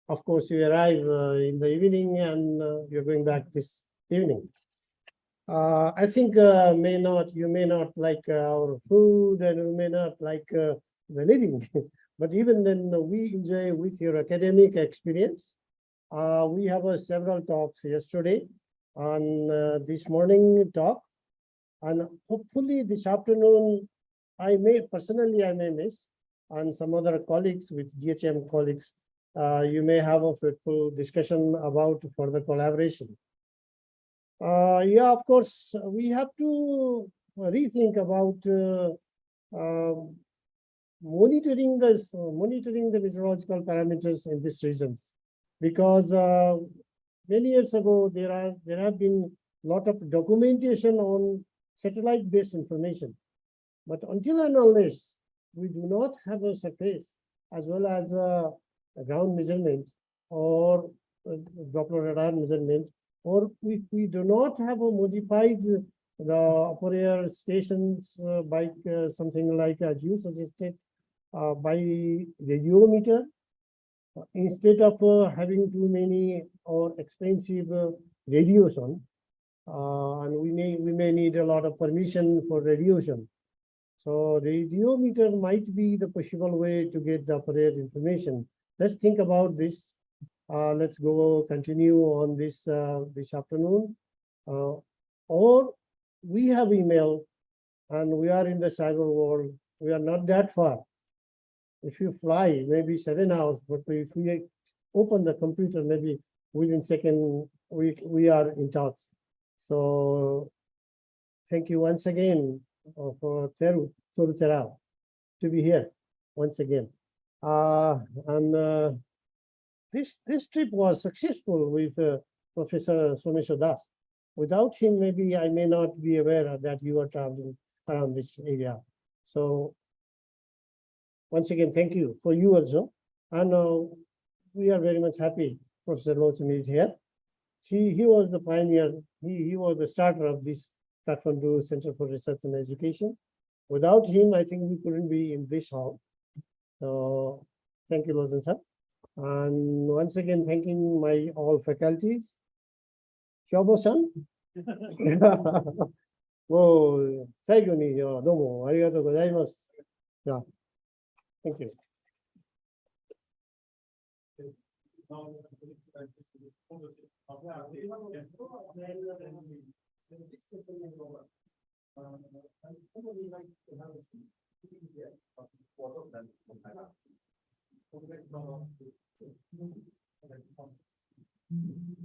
S2: Of course, you arrive in the evening and you're going back this evening. I think you may not like our food and you may not like the living, but even then we enjoy with your academic experience. We have several talks yesterday on this morning talk, and hopefully this afternoon I may miss, and some other colleagues with DHM colleagues, you may have a fruitful discussion about further collaboration. Yeah, of course, we have to rethink about monitoring the meteorological parameters in these regions, because many years ago there have been a lot of documentation on satellite-based information, but until and unless we do not have a surface as well as a ground measurement or Doppler radar measurement, or we do not have a modified the upper air stations by something like as you suggested by radiometer, instead of having too many or expensive radios on, and we may need a lot of permission for radiation. So radiometer might be the possible way to get the upper air information. Let's think about this. Let's continue on this this afternoon, or we have email, and we are in the cyber world. We are not that far. If you fly, maybe 7 hours, but if we open the computer, maybe within second we are in touch. So thank you once again for Toru Terao to be here once again. This trip was successful with Professor Somesha Das. Without him, maybe I may not be aware that you are traveling around this area. So once again, thank you for you also. And we are very much happy Professor Lawson is here. He was the pioneer. He was the starter of this Kathmandu Center for Research and Education. Without him, I think we couldn't be in this hall. So thank you, Lawson sir. And once again, thanking my all faculties. Shobo-san? もう最後にどうもありがとうございます。じゃあ、Thank you.